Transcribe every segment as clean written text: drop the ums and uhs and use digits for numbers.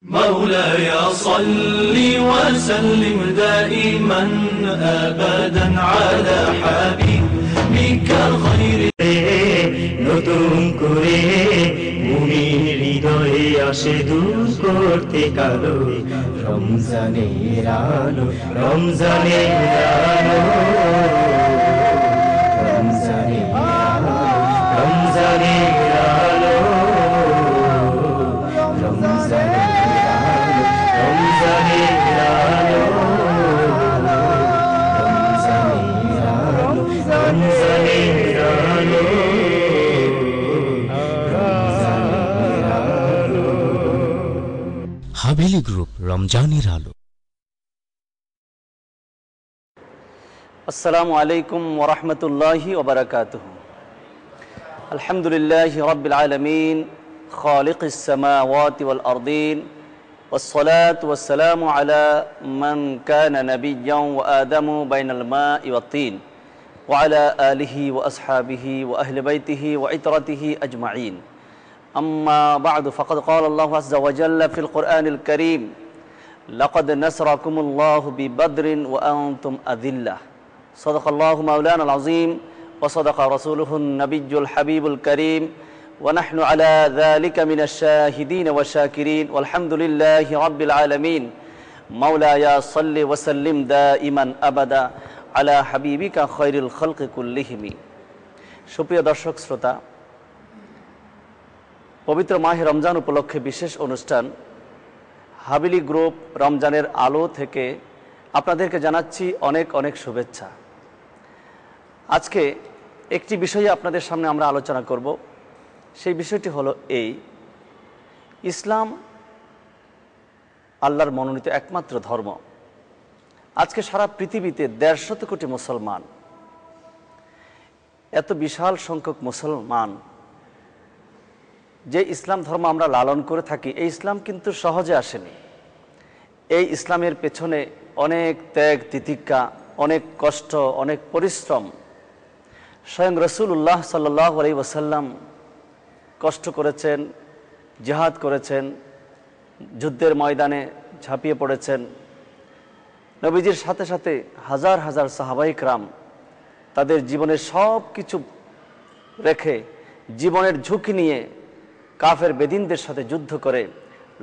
مولاي صل وسلم دائما أبدا على حبيبك خير নতুন করে মুমিন হৃদয়ে আসে দূর করতে কালো রমজানের আলো রমজানের আলো রমজানের আলো রমজানের আলো রমজানের আলো রমজানের আলো রমজানের আলো হাভেলি গ্রুপ রমজানের আলো। আসসালামু আলাইকুম ওয়া রাহমাতুল্লাহি ওয়া বারাকাতুহু। আলহামদুলিল্লাহি রাব্বিল আলামিন খালিকিস সামাওয়াতি ওয়াল আরদিন ওয়াসসালাতু ওয়াসসালামু আলা মান কানা নাবিয়্যান ওয়া আদামু বাইনাল মা'i ওয়াত তিন ওয়া আলা আলিহি ওয়া আসহাবিহি ওয়া আহলি বাইতিহি ওয়া ইতরাতিহি আজমাইন। أما بعد فقد قال الله عز وجل في القرآن الكريم لقد نصركم الله ببدر وأنتم أذلة صدق الله مولانا العظيم وصدق رسوله النبي الحبيب الكريم ونحن على ذلك من الشاهدين والشاكرين والحمد لله رب العالمين مولاي صل وسلم دائما أبدا على حبيبك خير الخلق كلهم। সুপ্রিয় দর্শক শ্রোতা, পবিত্র মাহে রমজান উপলক্ষে বিশেষ অনুষ্ঠান হাভেলি গ্রুপ রমজানের আলো থেকে আপনাদেরকে জানাচ্ছি অনেক অনেক শুভেচ্ছা। আজকে একটি বিষয়ে আপনাদের সামনে আমরা আলোচনা করব। সেই বিষয়টি হলো এই, ইসলাম আল্লাহর মনোনীত একমাত্র ধর্ম। আজকে সারা পৃথিবীতে 150 কোটি মুসলমান, এত বিশাল সংখ্যক মুসলমান যে ইসলাম ধর্ম আমরা লালন করে থাকি, এই ইসলাম কিন্তু সহজে আসেনি। এই ইসলামের পেছনে অনেক ত্যাগ তিতিক্ষা, অনেক কষ্ট, অনেক পরিশ্রম। স্বয়ং রাসূলুল্লাহ সাল্লাল্লাহু আলাইহি ওয়াসাল্লাম কষ্ট করেছেন, জিহাদ করেছেন, যুদ্ধের ময়দানে ঝাঁপিয়ে পড়েছেন। নবীজির সাথে সাথে হাজার হাজার সাহাবায়ে কেরাম তাদের জীবনের সব কিছু রেখে, জীবনের ঝুঁকি নিয়ে কাফের বেদিনদের সাথে যুদ্ধ করে,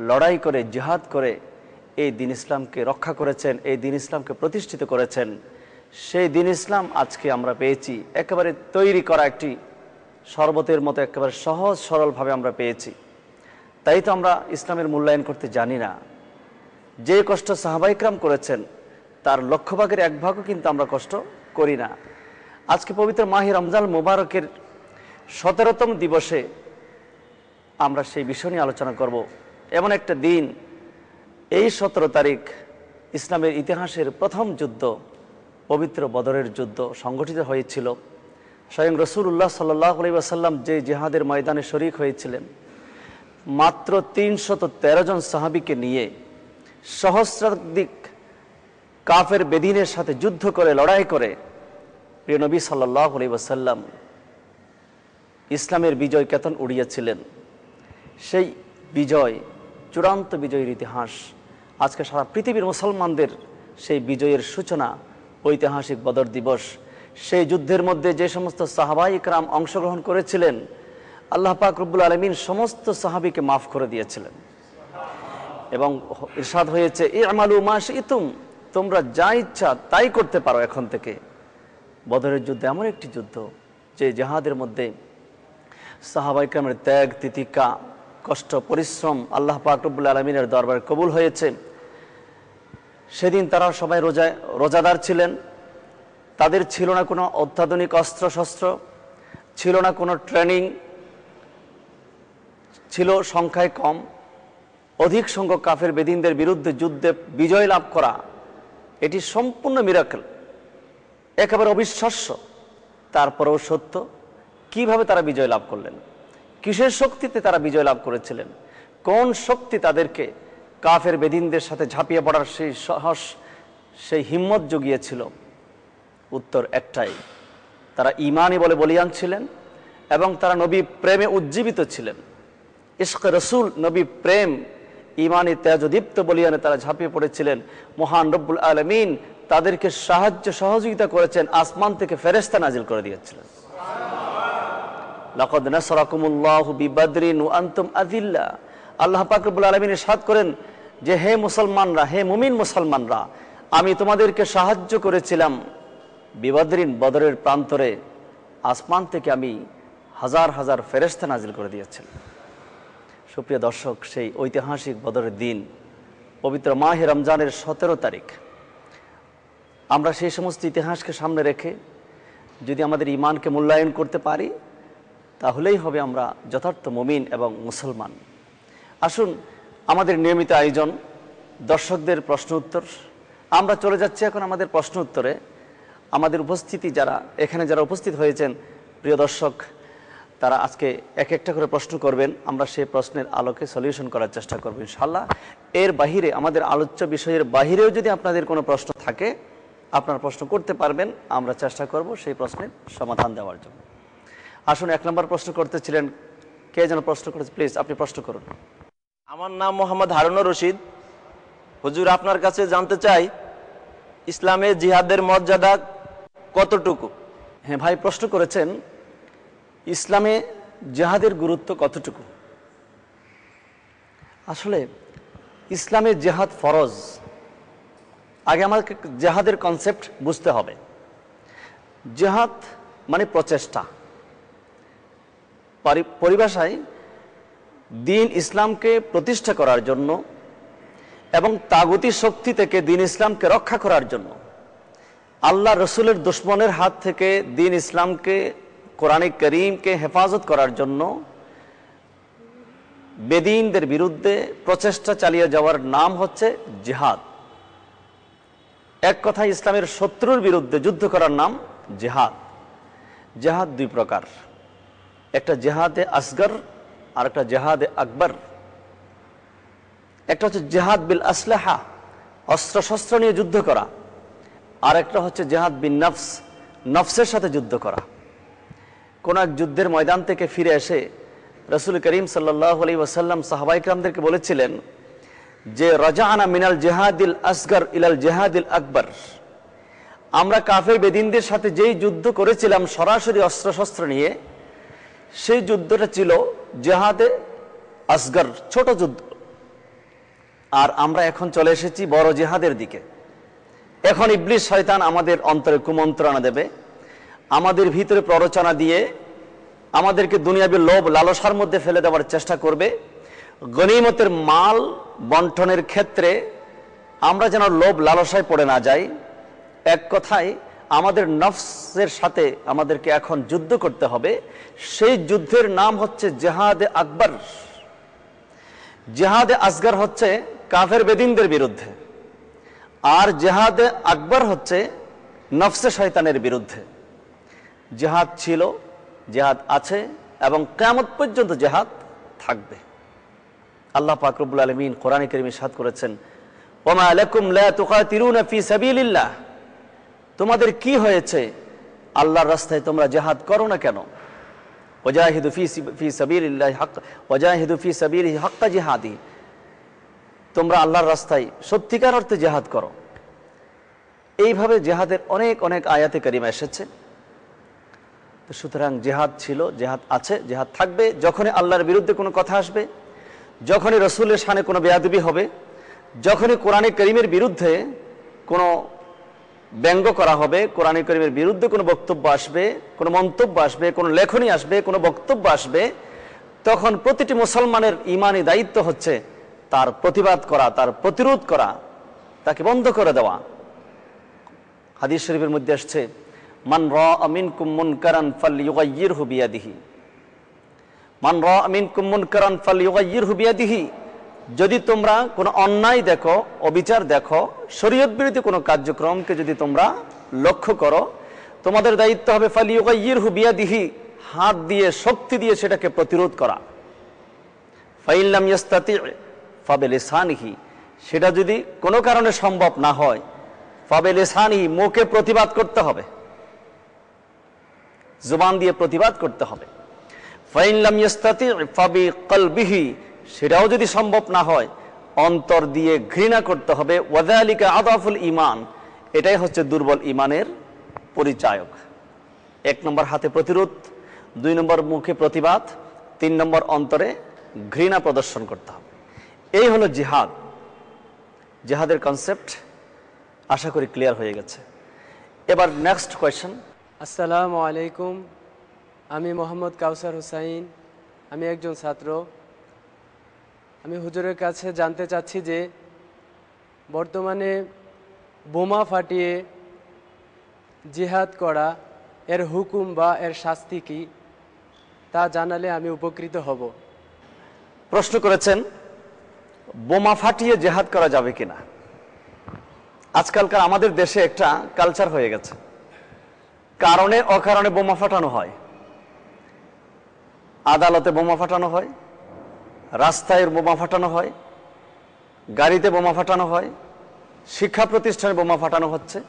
লড়াই করে, জিহাদ করে এই দিন ইসলামকে রক্ষা করেছেন, এই দিন ইসলামকে প্রতিষ্ঠিত করেছেন। সেই দিন ইসলাম আজকে আমরা পেয়েছি, একেবারে তৈরি করা একটি শরবতের মতো একেবারে সহজ সরলভাবে আমরা পেয়েছি। তাই তো আমরা ইসলামের মূল্যায়ন করতে জানি না। যে কষ্ট সাহাবায়ে কেরাম করেছেন তার লক্ষভাগের 1 ভাগও কিন্তু আমরা কষ্ট করি না। আজকে পবিত্র মাহে রমজান মুবারকের 17তম দিবসে আমরা সেই বিষয় নিয়ে আলোচনা করব। এমন একটা দিন, এই 17 তারিখ ইসলামের ইতিহাসের প্রথম যুদ্ধ, পবিত্র বদরের যুদ্ধ সংগঠিত হয়েছিল। স্বয়ং রাসূলুল্লাহ সাল্লাল্লাহু আলাইহি ওয়াসাল্লাম যে জিহাদের ময়দানে শরীক হয়েছিলেন, মাত্র 313 জন সাহাবীকে নিয়ে সহস্রাধিক কাফের বেদিনের সাথে যুদ্ধ করে, লড়াই করে প্রিয় নবী সাল্লাল্লাহু আলাইহি ওয়াসাল্লাম ইসলামের বিজয় কেতন উড়িয়েছিলেন। সেই বিজয়, চূড়ান্ত বিজয়ের ইতিহাস আজকে সারা পৃথিবীর মুসলমানদের সেই বিজয়ের সূচনা ঐতিহাসিক বদর দিবস। সেই যুদ্ধের মধ্যে যে সমস্ত সাহাবায়ে কেরাম অংশগ্রহণ করেছিলেন, আল্লাহ পাক রব্বুল আলামিন সমস্ত সাহাবীকে মাফ করে দিয়েছিলেন এবং ইরশাদ হয়েছে, ই'মালু মা শি'তুম, তোমরা যা ইচ্ছা তাই করতে পারো এখন থেকে। বদরের যুদ্ধ এমন একটি যুদ্ধ যে জিহাদের মধ্যে সাহাবায়ে কেরামের ত্যাগ তিতিক্ষা, কষ্ট, পরিশ্রম আল্লাহ পাক রব্বুল আলামিনের দরবারে কবুল হয়েছে। সেদিন তারা সবাই রোজাদার ছিলেন। তাদের ছিল না কোনো অত্যাধুনিক অস্ত্র শস্ত্র, ছিল না কোনো ট্রেনিং, ছিল সংখ্যায় কম। অধিক সংখ্যক কাফের বেদিনদের বিরুদ্ধে যুদ্ধে বিজয় লাভ করা, এটি সম্পূর্ণ মিরাকেল, একেবারে অবিশ্বাস্য। তারপরেও সত্য, কিভাবে তারা বিজয় লাভ করলেন, কিসের শক্তিতে তারা বিজয় লাভ করেছিলেন, কোন শক্তি তাদেরকে কাফের বেদিনদের সাথে ঝাঁপিয়ে পড়ার সেই সাহস, সেই হিম্মত জুগিয়েছিল? উত্তর একটাই, তারা ঈমানই বলে বলিয়ান ছিলেন এবং তারা নবী প্রেমে উজ্জীবিত ছিলেন। ইশক রসুল, নবী প্রেম, ইমানি তেজদীপ্ত বলিয়ানে তারা ঝাঁপিয়ে পড়েছিলেন। মহান রব্বুল আলামিন তাদেরকে সাহায্য সহযোগিতা করেছেন, আসমান থেকে ফেরেশতা নাজিল করে দিয়েছিলেন। লাকাদ নাসরাকুমুল্লাহু বিবাদরিন ওয়া আনতুম আযিল্লা। আল্লাহ পাক রব্বুল আলামিন ইরশাদ করেন যে হে মুসলমানরা, হে মুমিন মুসলমানরা, আমি তোমাদেরকে সাহায্য করেছিলাম বিবাদরিন, বদরের প্রান্তরে। আসমান থেকে আমি হাজার হাজার ফেরেশতা নাজিল করে দিয়েছিলাম। সুপ্রিয় দর্শক, সেই ঐতিহাসিক বদরের দিন, পবিত্র মাহে রমজানের 17 তারিখ, আমরা সেই সমস্ত ইতিহাসকে সামনে রেখে যদি আমাদের ঈমানকে মূল্যায়ন করতে পারি, তাহলেই হবে আমরা যথার্থ মুমিন এবং মুসলমান। আসুন, আমাদের নিয়মিত আয়োজন দর্শকদের প্রশ্ন উত্তর। আমরা চলে যাচ্ছি এখন আমাদের প্রশ্ন উত্তরে। আমাদের উপস্থিতি যারা উপস্থিত হয়েছেন প্রিয় দর্শক, তারা আজকে এক একটা করে প্রশ্ন করবেন। আমরা সেই প্রশ্নের আলোকে সলিউশন করার চেষ্টা করব ইনশাআল্লাহ। এর বাহিরে, আমাদের আলোচ্য বিষয়ের বাহিরেও যদি আপনাদের কোনো প্রশ্ন থাকে, আপনারা প্রশ্ন করতে পারবেন। আমরা চেষ্টা করব সেই প্রশ্নের সমাধান দেওয়ার জন্য। আসুন, 1 নম্বর প্রশ্ন করতেছিলেন, কে যেন প্রশ্ন করেছে, প্লিজ আপনি প্রশ্ন করুন। আমার নাম মোহাম্মদ হারুনুর রশিদ। হুজুর, আপনার কাছে জানতে চাই, ইসলামে জিহাদের মর্যাদা কতটুকু? হ্যাঁ ভাই, প্রশ্ন করেছেন ইসলামে জিহাদের গুরুত্ব কতটুকু। আসলে ইসলামে জিহাদ ফরজ। আগে আমাকে জিহাদের কনসেপ্ট বুঝতে হবে। জিহাদ মানে প্রচেষ্টা। পরিভাষায় দিন ইসলামকে প্রতিষ্ঠা করার জন্য এবং তাগুতি শক্তি থেকে দিন ইসলামকে রক্ষা করার জন্য, আল্লাহ রসুলের দুশমনের হাত থেকে দিন ইসলামকে, কোরআনে করিমকে হেফাজত করার জন্য বেদিনদের বিরুদ্ধে প্রচেষ্টা চালিয়ে যাওয়ার নাম হচ্ছে জিহাদ। এক কথায় ইসলামের শত্রুর বিরুদ্ধে যুদ্ধ করার নাম জিহাদ। জিহাদ 2 প্রকার, একটা জিহাদে আসগর আর একটা জিহাদে আকবর। একটা হচ্ছে জিহাদ বিল আসলাহা, অস্ত্র শস্ত্র নিয়ে যুদ্ধ করা, আর একটা হচ্ছে জিহাদ বিন নফস, নফসের সাথে যুদ্ধ করা। কোন এক যুদ্ধের ময়দান থেকে ফিরে এসে রাসূল করিম সাল্লাল্লাহু আলাইহি ওয়াসাল্লাম সাহাবায়ে কিরামদেরকে বলেছিলেন যে রাজানা মিনাল জিহাদিল আসগর ইলাল জিহাদিল আকবর। আমরা কাফের বেদিনদের সাথে যেই যুদ্ধ করেছিলাম সরাসরি অস্ত্র শস্ত্র নিয়ে, সেই যুদ্ধটা ছিল জিহাদে আসগর, ছোট যুদ্ধ। আর আমরা এখন চলে এসেছি বড় জিহাদের দিকে। এখন ইবলিস শয়তান আমাদের অন্তরে কুমন্ত্রণা দেবে, আমাদের ভিতরে প্ররোচনা দিয়ে আমাদেরকে দুনিয়াবী লোভ লালসার মধ্যে ফেলে দেওয়ার চেষ্টা করবে। গনিমতের মাল বন্টনের ক্ষেত্রে আমরা যেন লোভ লালসায় পড়ে না যাই। এক কথায় আমাদের নফসের সাথে আমাদেরকে এখন যুদ্ধ করতে হবে। সেই যুদ্ধের নাম হচ্ছে জিহাদে আকবর। জিহাদে আসগর হচ্ছে কাফের বেদিনদের বিরুদ্ধে, আর জিহাদে আকবর হচ্ছে নফসে শয়তানের বিরুদ্ধে। জিহাদ ছিল, জিহাদ আছে এবং কিয়ামত পর্যন্ত জিহাদ থাকবে। আল্লাহ পাক রব্বুল আলামিন কোরআনে কারীমে ইরশাদ করেছেন, ওমা লাকুম লা তুকাতিলুনা ফি সাবিলিল্লাহ। তোমাদের কি হয়েছে, আল্লাহর রাস্তায় তোমরা জিহাদ করো না কেন? ওয়াজাহিদু ফি সাবিলিল্লাহি হাক্কা ওয়াজাহিদু ফি সাবিলিহি হাক্কা জিহাদি। তোমরা আল্লাহর রাস্তায় সত্যিকার অর্থে জিহাদ করো। এইভাবে জিহাদের অনেক অনেক আয়াতে কারিমা এসেছে। তো সুতরাং জিহাদ ছিল, জিহাদ আছে, জিহাদ থাকবে। যখনই আল্লাহর বিরুদ্ধে কোনো কথা আসবে, যখনই রসুলের শানে কোনো বেয়াদবি হবে, যখনই কোরআনে কারীমের বিরুদ্ধে কোনো ব্যঙ্গ করা হবে, কোরআনে কারীমের বিরুদ্ধে কোনো বক্তব্য আসবে, কোনো মন্তব্য আসবে, কোনো লেখনী আসবে, কোনো বক্তব্য আসবে, তখন প্রতিটি মুসলমানের ঈমানি দায়িত্ব হচ্ছে তার প্রতিবাদ করা, তার প্রতিরোধ করা, তাকে বন্ধ করে দেওয়া। হাদিস শরীফের মধ্যে আসছে, মান রাআ মিনকুম মুনকারান ফালইউগাইয়িরহু বিয়াদিহি। মান রাআ মিনকুম মুনকারান ফালইউগাইয়িরহু বিয়াদিহি। যদি তোমরা কোনো অন্যায় দেখো, অবিচার দেখো, শরীয়ত বিরোধী কোনো কার্যক্রমকে যদি তোমরা লক্ষ্য করো, তোমাদের দায়িত্ব হবে ফালইউগাইয়িরহু বিয়াদিহি, হাত দিয়ে, শক্তি দিয়ে সেটাকে প্রতিরোধ করা। ফাইন লাম ইস্তাতি ফাবিলিসানিহি, সেটা যদি কোনো কারণে সম্ভব না হয়, ফাবিলিসানিহি, মুখে প্রতিবাদ করতে হবে, জবান দিয়ে প্রতিবাদ করতে হবে। ফাইন লাম ইস্তাতি ফাবিকলবিহি, সেটাও যদি সম্ভব না হয়, অন্তর দিয়ে ঘৃণা করতে হবে। ওয়াযালিকা আদাফুল ঈমান, এটাই হচ্ছে দুর্বল ঈমানের পরিচায়ক। 1 নম্বর হাতে প্রতিরোধ, 2 নম্বর মুখে প্রতিবাদ, 3 নম্বর অন্তরে ঘৃণা প্রদর্শন করতে হবে। এই হলো জিহাদ। জিহাদের কনসেপ্ট আশা করি ক্লিয়ার হয়ে গেছে। এবার নেক্সট কোয়েশ্চেন। আসসালামু আলাইকুম, আমি মোহাম্মদ কাউসার হুসাইন, আমি একজন ছাত্র। আমি হুজুরের কাছে জানতে চাচ্ছি যে বর্তমানে বোমা ফাটিয়ে জিহাদ করা এর হুকুম বা এর শাস্তি কি, তা জানালে আমি উপকৃত হব। প্রশ্ন করেছেন বোমা ফাটিয়ে জিহাদ করা যাবে কিনা। আজকালকার আমাদের দেশে একটা কালচার হয়ে গেছে, কারণে অকারণে বোমা ফাটানো হয়। আদালতে বোমা ফাটানো হয়, রাস্তায় বোমা ফাটানো হয়, গাড়িতে বোমা ফাটানো হয়, শিক্ষা প্রতিষ্ঠানে বোমা ফাটানো হচ্ছে।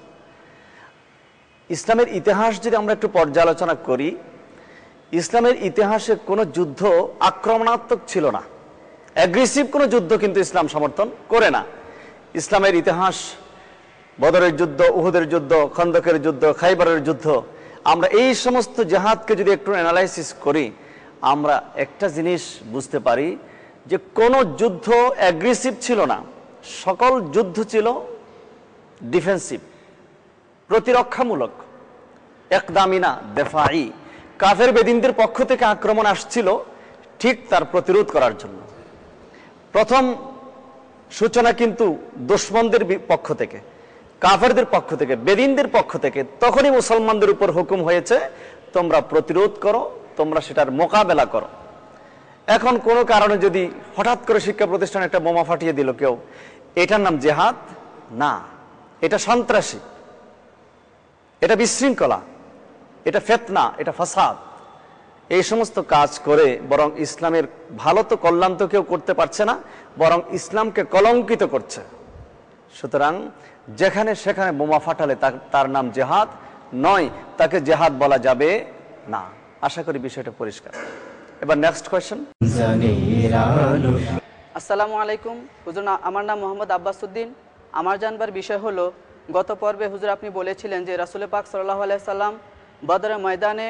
ইসলামের ইতিহাস যদি আমরা একটু পর্যালোচনা করি, ইসলামের ইতিহাসে কোনো যুদ্ধ আক্রমণাত্মক ছিল না, অ্যাগ্রেসিভ কোনো যুদ্ধ কিন্তু ইসলাম সমর্থন করে না। ইসলামের ইতিহাস বদরের যুদ্ধ, উহুদের যুদ্ধ, খন্দকের যুদ্ধ, খাইবারের যুদ্ধ, আমরা এই সমস্ত জিহাদকে যদি একটু অ্যানালাইসিস করি, আমরা একটা জিনিস বুঝতে পারি যে কোনো যুদ্ধ অ্যাগ্রেসিভ ছিল না, সকল যুদ্ধ ছিল ডিফেন্সিভ, প্রতিরক্ষামূলক। একদামিনা দেফাই, কাফের বেদিনদের পক্ষ থেকে আক্রমণ আসছিল ঠিক তার প্রতিরোধ করার জন্য। প্রথম সূচনা কিন্তু দুশমনদের পক্ষ থেকে, কাফেরদের পক্ষ থেকে, বেদিনদের পক্ষ থেকে। তখনই মুসলমানদের উপর হুকুম হয়েছে তোমরা প্রতিরোধ করো, তোমরা সেটার মোকাবেলা করো। এখন কোনো কারণে যদি হঠাৎ করে শিক্ষা প্রতিষ্ঠানে একটা বোমা ফাটিয়ে দিল কেউ, এটার নাম জিহাদ না, এটা সন্ত্রাসী, এটা বিশৃঙ্খলা, এটা ফিতনা, এটা ফাসাদ। এই সমস্ত কাজ করে বরং ইসলামের ভালো তো কল্যাণ তো কেউ করতে পারছে না, বরং ইসলামকে কলঙ্কিত করছে। সুতরাং যেখানে সেখানে বোমা ফাটালে তার নাম জিহাদ নয়, তাকে জিহাদ বলা যাবে না। আশা করি বিষয়টা পরিষ্কার। এবার নেক্সট কোয়েশ্চেন। আসসালামু আলাইকুম হুজুর, আমার নাম মোহাম্মদ আব্বাসউদ্দিন। আমার জানবার বিষয় হলো, গত পর্বে হুজুর আপনি বলেছিলেন যে রাসূল পাক সাল্লাল্লাহু আলাইহি সাল্লাম বদরের ময়দানে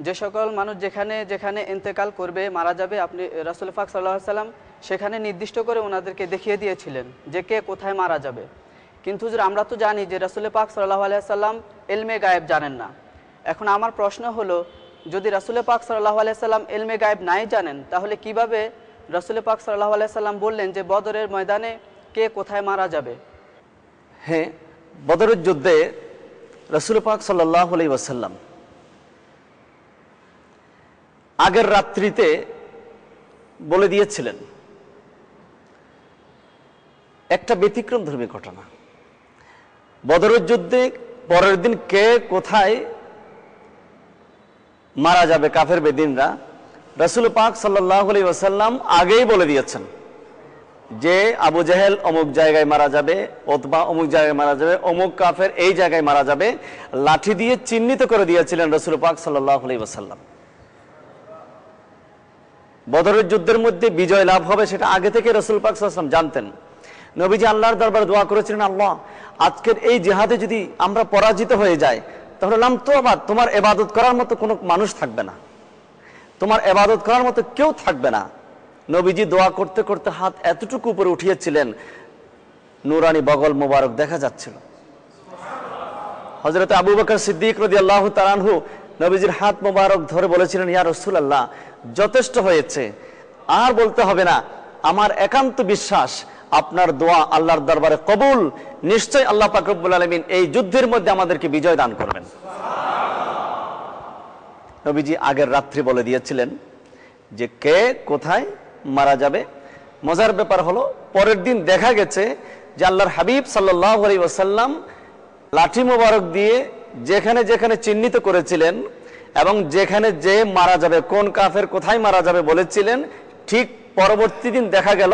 যে সকল মানুষ যেখানে যেখানে ইন্তেকাল করবে, মারা যাবে, আপনি রাসূল পাক সাল্লাল্লাহু আলাইহি সাল্লাম সেখানে নির্দিষ্ট করে ওনাদেরকে দেখিয়ে দিয়েছিলেন যে কে কোথায় মারা যাবে। কিন্তু হুজুর আমরা তো জানি যে রাসূল পাক সাল্লাল্লাহু আলাইহি সাল্লাম ইলমে গায়েব জানেন না। এখন আমার প্রশ্ন হলো, যদি রাসূল পাক সাল্লাল্লাহু আলাইহি সাল্লাম ইলমে গায়েব নাই জানেন, তাহলে কিভাবে রাসূল পাক সাল্লাল্লাহু আলাইহি সাল্লাম বললেন যে বদরের ময়দানে কে কোথায় মারা যাবে? হ্যাঁ, বদরের যুদ্ধে রাসূল পাক সাল্লাল্লাহু আলাইহি ওয়াসাল্লাম আগের রাত্রিতে বলে দিয়েছিলেন একটা ব্যতিক্রমধর্মী ঘটনা। বদরের যুদ্ধে পরের দিন কে কোথায় মারা যাবে কাফের বেদিনরা, রাসূল পাক সাল্লাল্লাহু আলাইহি ওয়াসাল্লাম আগেই বলে দিয়েছেন যে আবু জেহেল অমুক জায়গায় মারা যাবে, উতবা অমুক জায়গায় মারা যাবে, অমুক কাফের এই জায়গায় মারা যাবে। লাঠি দিয়ে চিহ্নিত করে দিয়েছিলেন রাসূল পাক সাল্লাল্লাহু আলাইহি ওয়াসাল্লাম। বদরের যুদ্ধের মধ্যে বিজয় লাভ হবে সেটা আগে থেকে রাসূল পাক সাল্লাল্লাহু আলাইহি ওয়াসাল্লাম জানতেন। নবীজি আল্লাহর দরবারে দোয়া করেছিলেন, আল্লাহ আজকের এই জিহাদে যদি আমরা পরাজিত হয়ে যাই, তাহলে তোমার ইবাদত করার মতো কোনো মানুষ থাকবে না, তোমার ইবাদত করার মতো কেউ থাকবে না। নবীজি দোয়া করতে করতে হাত এতটুকু উপরে উঠিয়েছিলেন, নূরানি বগল মোবারক দেখা যাচ্ছিল। হযরত আবু বকর সিদ্দিক রাদিয়াল্লাহু তাআলা আনহু নবীজির হাত মোবারক ধরে বলেছিলেন, ইয়া রাসূলুল্লাহ যথেষ্ট হয়েছে, আর বলতে হবে না। আমার একান্ত বিশ্বাস আপনার দোয়া আল্লাহর দরবারে কবুল, নিশ্চয় আল্লাহ পাক রব্বুল আলামিন এই যুদ্ধের মধ্যে আমাদেরকে বিজয় দান করবেন। নবীজি আগের রাত্রি বলে দিয়েছিলেন যে কে কোথায় মারা যাবে। মজার ব্যাপার হলো, পরের দিন দেখা গেছে যে আল্লাহর হাবিব সাল্লাল্লাহু আলাইহি ওয়াসাল্লাম লাঠি মোবারক দিয়ে যেখানে যেখানে চিহ্নিত করেছিলেন এবং যেখানে যে মারা যাবে, কোন কাফের কোথায় মারা যাবে বলেছিলেন, ঠিক পরবর্তী দিন দেখা গেল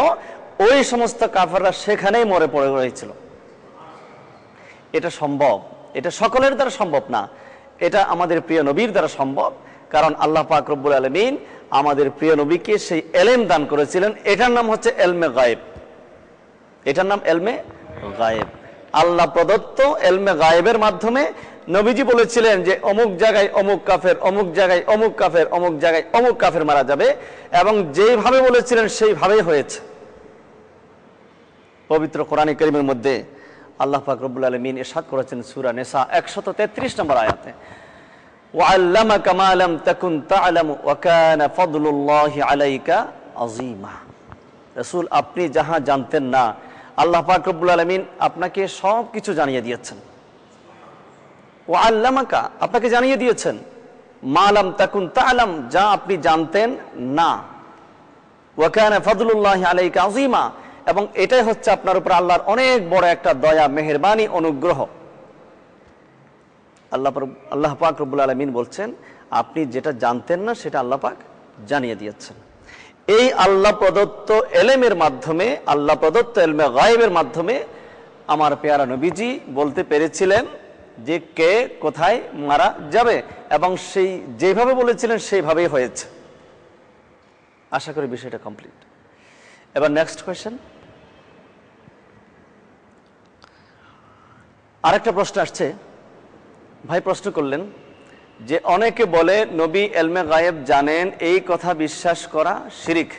ওই সমস্ত কাফেররা সেখানেই মরে পড়ে রয়েছিল। এটা সম্ভব, এটা সকলের দ্বারা সম্ভব না, এটা আমাদের প্রিয় নবীর দ্বারা সম্ভব। কারণ আল্লাহ পাক রব্বুল আলামিন আমাদের প্রিয় নবীকে সেই এলেম দান করেছিলেন, এটার নাম হচ্ছে এলমে গায়েব। এটার নাম এলমে গায়েব। আল্লাহ প্রদত্ত এলমে গায়েবের মাধ্যমে নবীজি বলেছিলেন যে অমুক জায়গায় অমুক কাফের, অমুক জায়গায় অমুক কাফের, অমুক জায়গায় অমুক কাফের মারা যাবে, এবং যেইভাবে বলেছিলেন সেইভাবেই হয়েছে। পবিত্র কোরআন কারীমের মধ্যে আল্লাহ পাক রব্বুল আলামিন ইরশাদ করেছেন সূরা নিসা 133 নম্বর আয়াতে, ওয়াল্লামাকা মা লাম তাকুন তা'লামু ওয়া কানা ফাদলুল্লাহি আলাইকা আযীমা। রাসূল, আপনি যাহা জানতেন না, আল্লাহ পাক রব্বুল আলামিন আপনাকে সব কিছু জানিয়ে দিয়েছেন। ওয়াল্লামাকা, আপনাকে জানিয়ে দিয়েছেন, মা লাম তাকুন তা'লাম, যা আপনি জানতেন না, ওয়া কানা ফাদলুল্লাহি আলাইকা আযীমা, এবং এটাই হচ্ছে আপনার উপর আল্লাহর অনেক বড় একটা দয়া, মেহেরবানি, অনুগ্রহ। আল্লাহ পাক রব্বুল আলামিন বলছেন আপনি যেটা জানতেন না সেটা আল্লাহ পাক জানিয়ে দিয়েছেন। এই আল্লাহ প্রদত্ত এলেমের মাধ্যমে, আল্লাহ প্রদত্ত এলমে গায়েবের মাধ্যমে আমার পেয়ারা নবীজি বলতে পেরেছিলেন যে কে কোথায় মারা যাবে, এবং সেই যেভাবে বলেছিলেন সেইভাবেই হয়েছে। আশা করি বিষয়টা কমপ্লিট। এবার নেক্সট কোয়েশ্চেন। আরেকটা প্রশ্ন আসছে, ভাই প্রশ্ন করলেন যে অনেকে বলে নবী এলমে গায়েব জানেন, এই কথা বিশ্বাস করা শিরিক।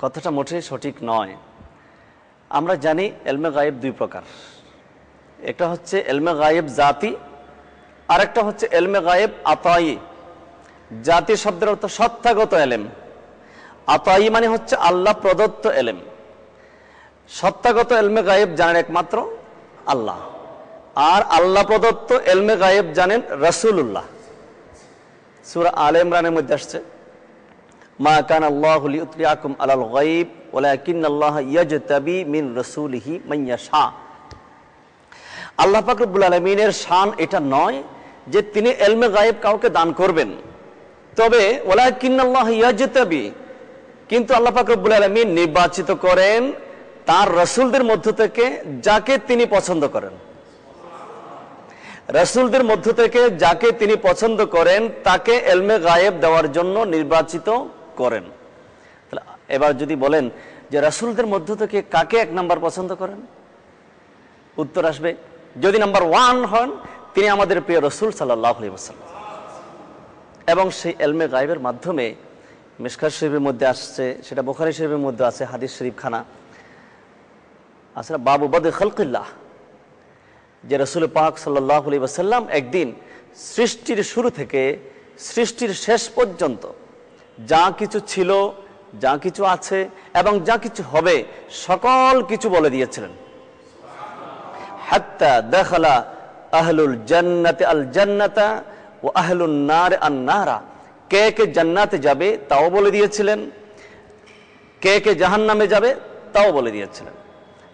কথাটা মোটেই সঠিক নয়। আমরা জানি এলমে গায়েব দুই প্রকার, একটা হচ্ছে এলমে গায়েব জাতি, আর একটা হচ্ছে এলমে গায়েব আতাই। জাতি শব্দের অর্থ সত্তাগত এলেম, আতাই মানে হচ্ছে আল্লাহ প্রদত্ত এলেম। সত্তাগত এলমে গায়েব জানেন একমাত্র আল্লাহ, আর আল্লাহ প্রদত্ত এলমে গায়েব জানেন রাসূলুল্লাহ। সূরা আলে ইমরানের মধ্যে আসছে, মা কানা আল্লাহু লিইউতলিয়াকুম আলাল গায়ব ওয়ালাকিন্নাল্লাহা ইয়াজতাবি মিন রাসূলিহি মান ইয়াশা। আল্লাহ পাক রব্বুল আলামিনের শান এটা নয় যে তিনি এলমে গায়েব কাউকে দান করবেন, তবে ওয়ালাকিন্নাল্লাহা ইয়াজতাবি, কিন্তু আল্লাহ পাক রব্বুল আলামিন নির্বাচিত করেন তার রাসূলদের মধ্য থেকে যাকে তিনি পছন্দ করেন। রাসূলদের মধ্য থেকে যাকে তিনি পছন্দ করেন তাকে এলমে গায়েব দেওয়ার জন্য নির্বাচিত করেন। এবার যদি বলেন যে রাসূলদের মধ্য থেকে কাকে এক নাম্বার পছন্দ করেন, উত্তর আসবে যদি নাম্বার 1 হন তিনি আমাদের প্রিয় রাসূল সাল্লাল্লাহু আলাইহি ওয়াসাল্লাম। এবং সেই এলমে গায়েবের মাধ্যমে মিশকাত শরীফের মধ্যে আসছে, সেটা বুখারী শরীফের মধ্যে আছে, হাদিস শরীফ খানা আসলে বাবু বদ খালকিল্লাহ, যে রাসূল পাক সাল্লাল্লাহু আলাইহি ওয়াসাল্লাম একদিন সৃষ্টির শুরু থেকে সৃষ্টির শেষ পর্যন্ত যা কিছু ছিল, যা কিছু আছে এবং যা কিছু হবে সকল কিছু বলে দিয়েছিলেন। হাত্তা দাখালা আহলুল জান্নাতি আল জান্নাতা ওয়া আহলুন নার আন নারা, কে কে জান্নাতে যাবে তাও বলে দিয়েছিলেন, কে কে জাহান্নামে যাবে তাও বলে দিয়েছিলেন।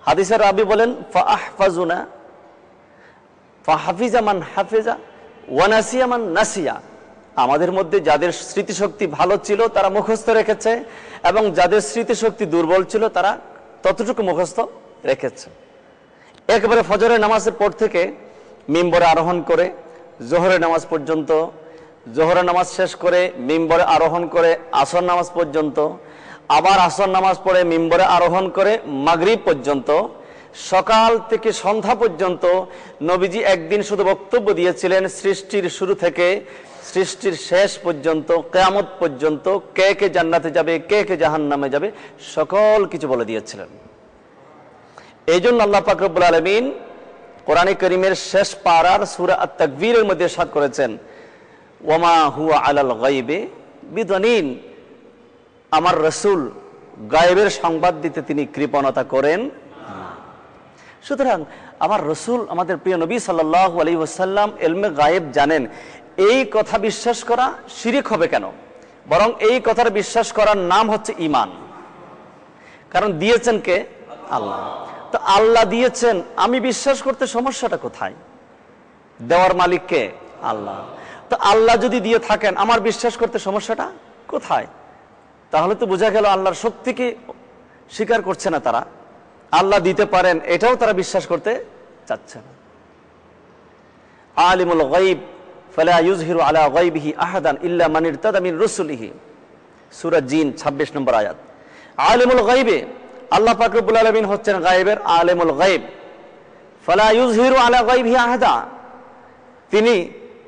হাদিসের রাবি বলেন ফাহফাজুনা ফাহাফিজা মান হাফিজা ওয়া নাসিয়া মান নাসিয়া, আমাদের মধ্যে যাদের স্মৃতিশক্তি ভালো ছিল তারা মুখস্থ রেখেছে, এবং যাদের স্মৃতিশক্তি দুর্বল ছিল তারা ততটুকু মুখস্থ রেখেছে। একবারে ফজরের নামাজের পর থেকে মিম্বরে আরোহণ করে জোহরের নামাজ পর্যন্ত, জোহরের নামাজ শেষ করে মিম্বরে আরোহণ করে আসর নামাজ পর্যন্ত, আবার আসর নামাজ পড়ে মিম্বরে আরোহণ করে মাগরিব পর্যন্ত, সকাল থেকে সন্ধ্যা পর্যন্ত নবীজি একদিন শুধু বক্তব্য দিয়েছিলেন সৃষ্টির শুরু থেকে সৃষ্টির শেষ পর্যন্ত, কিয়ামত পর্যন্ত কে কে জান্নাতে যাবে, কে কে জাহান্নামে যাবে সকল কিছু বলে দিয়েছিলেন। এই জন্য আল্লাহ পাক রব্বুল আলামিন কোরআনে কারীমের শেষ পারার সূরা আত-তাকবীরের মধ্যে ইরশাদ করেছেন, ওয়ামা হুয়া আলাল গায়বি বিদানিন, আমার রাসূল গায়েবের সংবাদ দিতে তিনি কৃপণতা করেন না। সুতরাং আমার রাসূল আমাদের প্রিয় নবী সাল্লাল্লাহু আলাইহি ওয়াসাল্লাম এলমে গায়েব জানেন, এই কথা বিশ্বাস করা শিরিক হবে কেন? বরং এই কথার বিশ্বাস করার নাম হচ্ছে ঈমান। কারণ দিয়েছেন কে? আল্লাহ। তো আল্লাহ দিয়েছেন, আমি বিশ্বাস করতে সমস্যাটা কোথায়? দেওয়ার মালিক কে? আল্লাহ। তো আল্লাহ যদি দিয়ে থাকেন আমার বিশ্বাস করতে সমস্যাটা কোথায়? তাহলে তো বোঝা গেল আল্লাহর শক্তিকে স্বীকার করছে না তারা, আল্লাহ দিতে পারেন এটাও তারা বিশ্বাস করতে চাচ্ছে না। আলিমুল গায়ব ফালা ইউযহিরু আলা গায়বিহি আহাদান ইল্লা মান ইরতাদা মিন রাসূলিহি, সূরা জিন 26 নম্বর আয়াত। আলিমুল গায়বে, আল্লাহ পাক রব্বুল আলামিন হচ্ছেন গায়েবের আলেমুল গায়েব, ফালা ইউযহিরু আলা গায়বিহি আহাদা, তিনি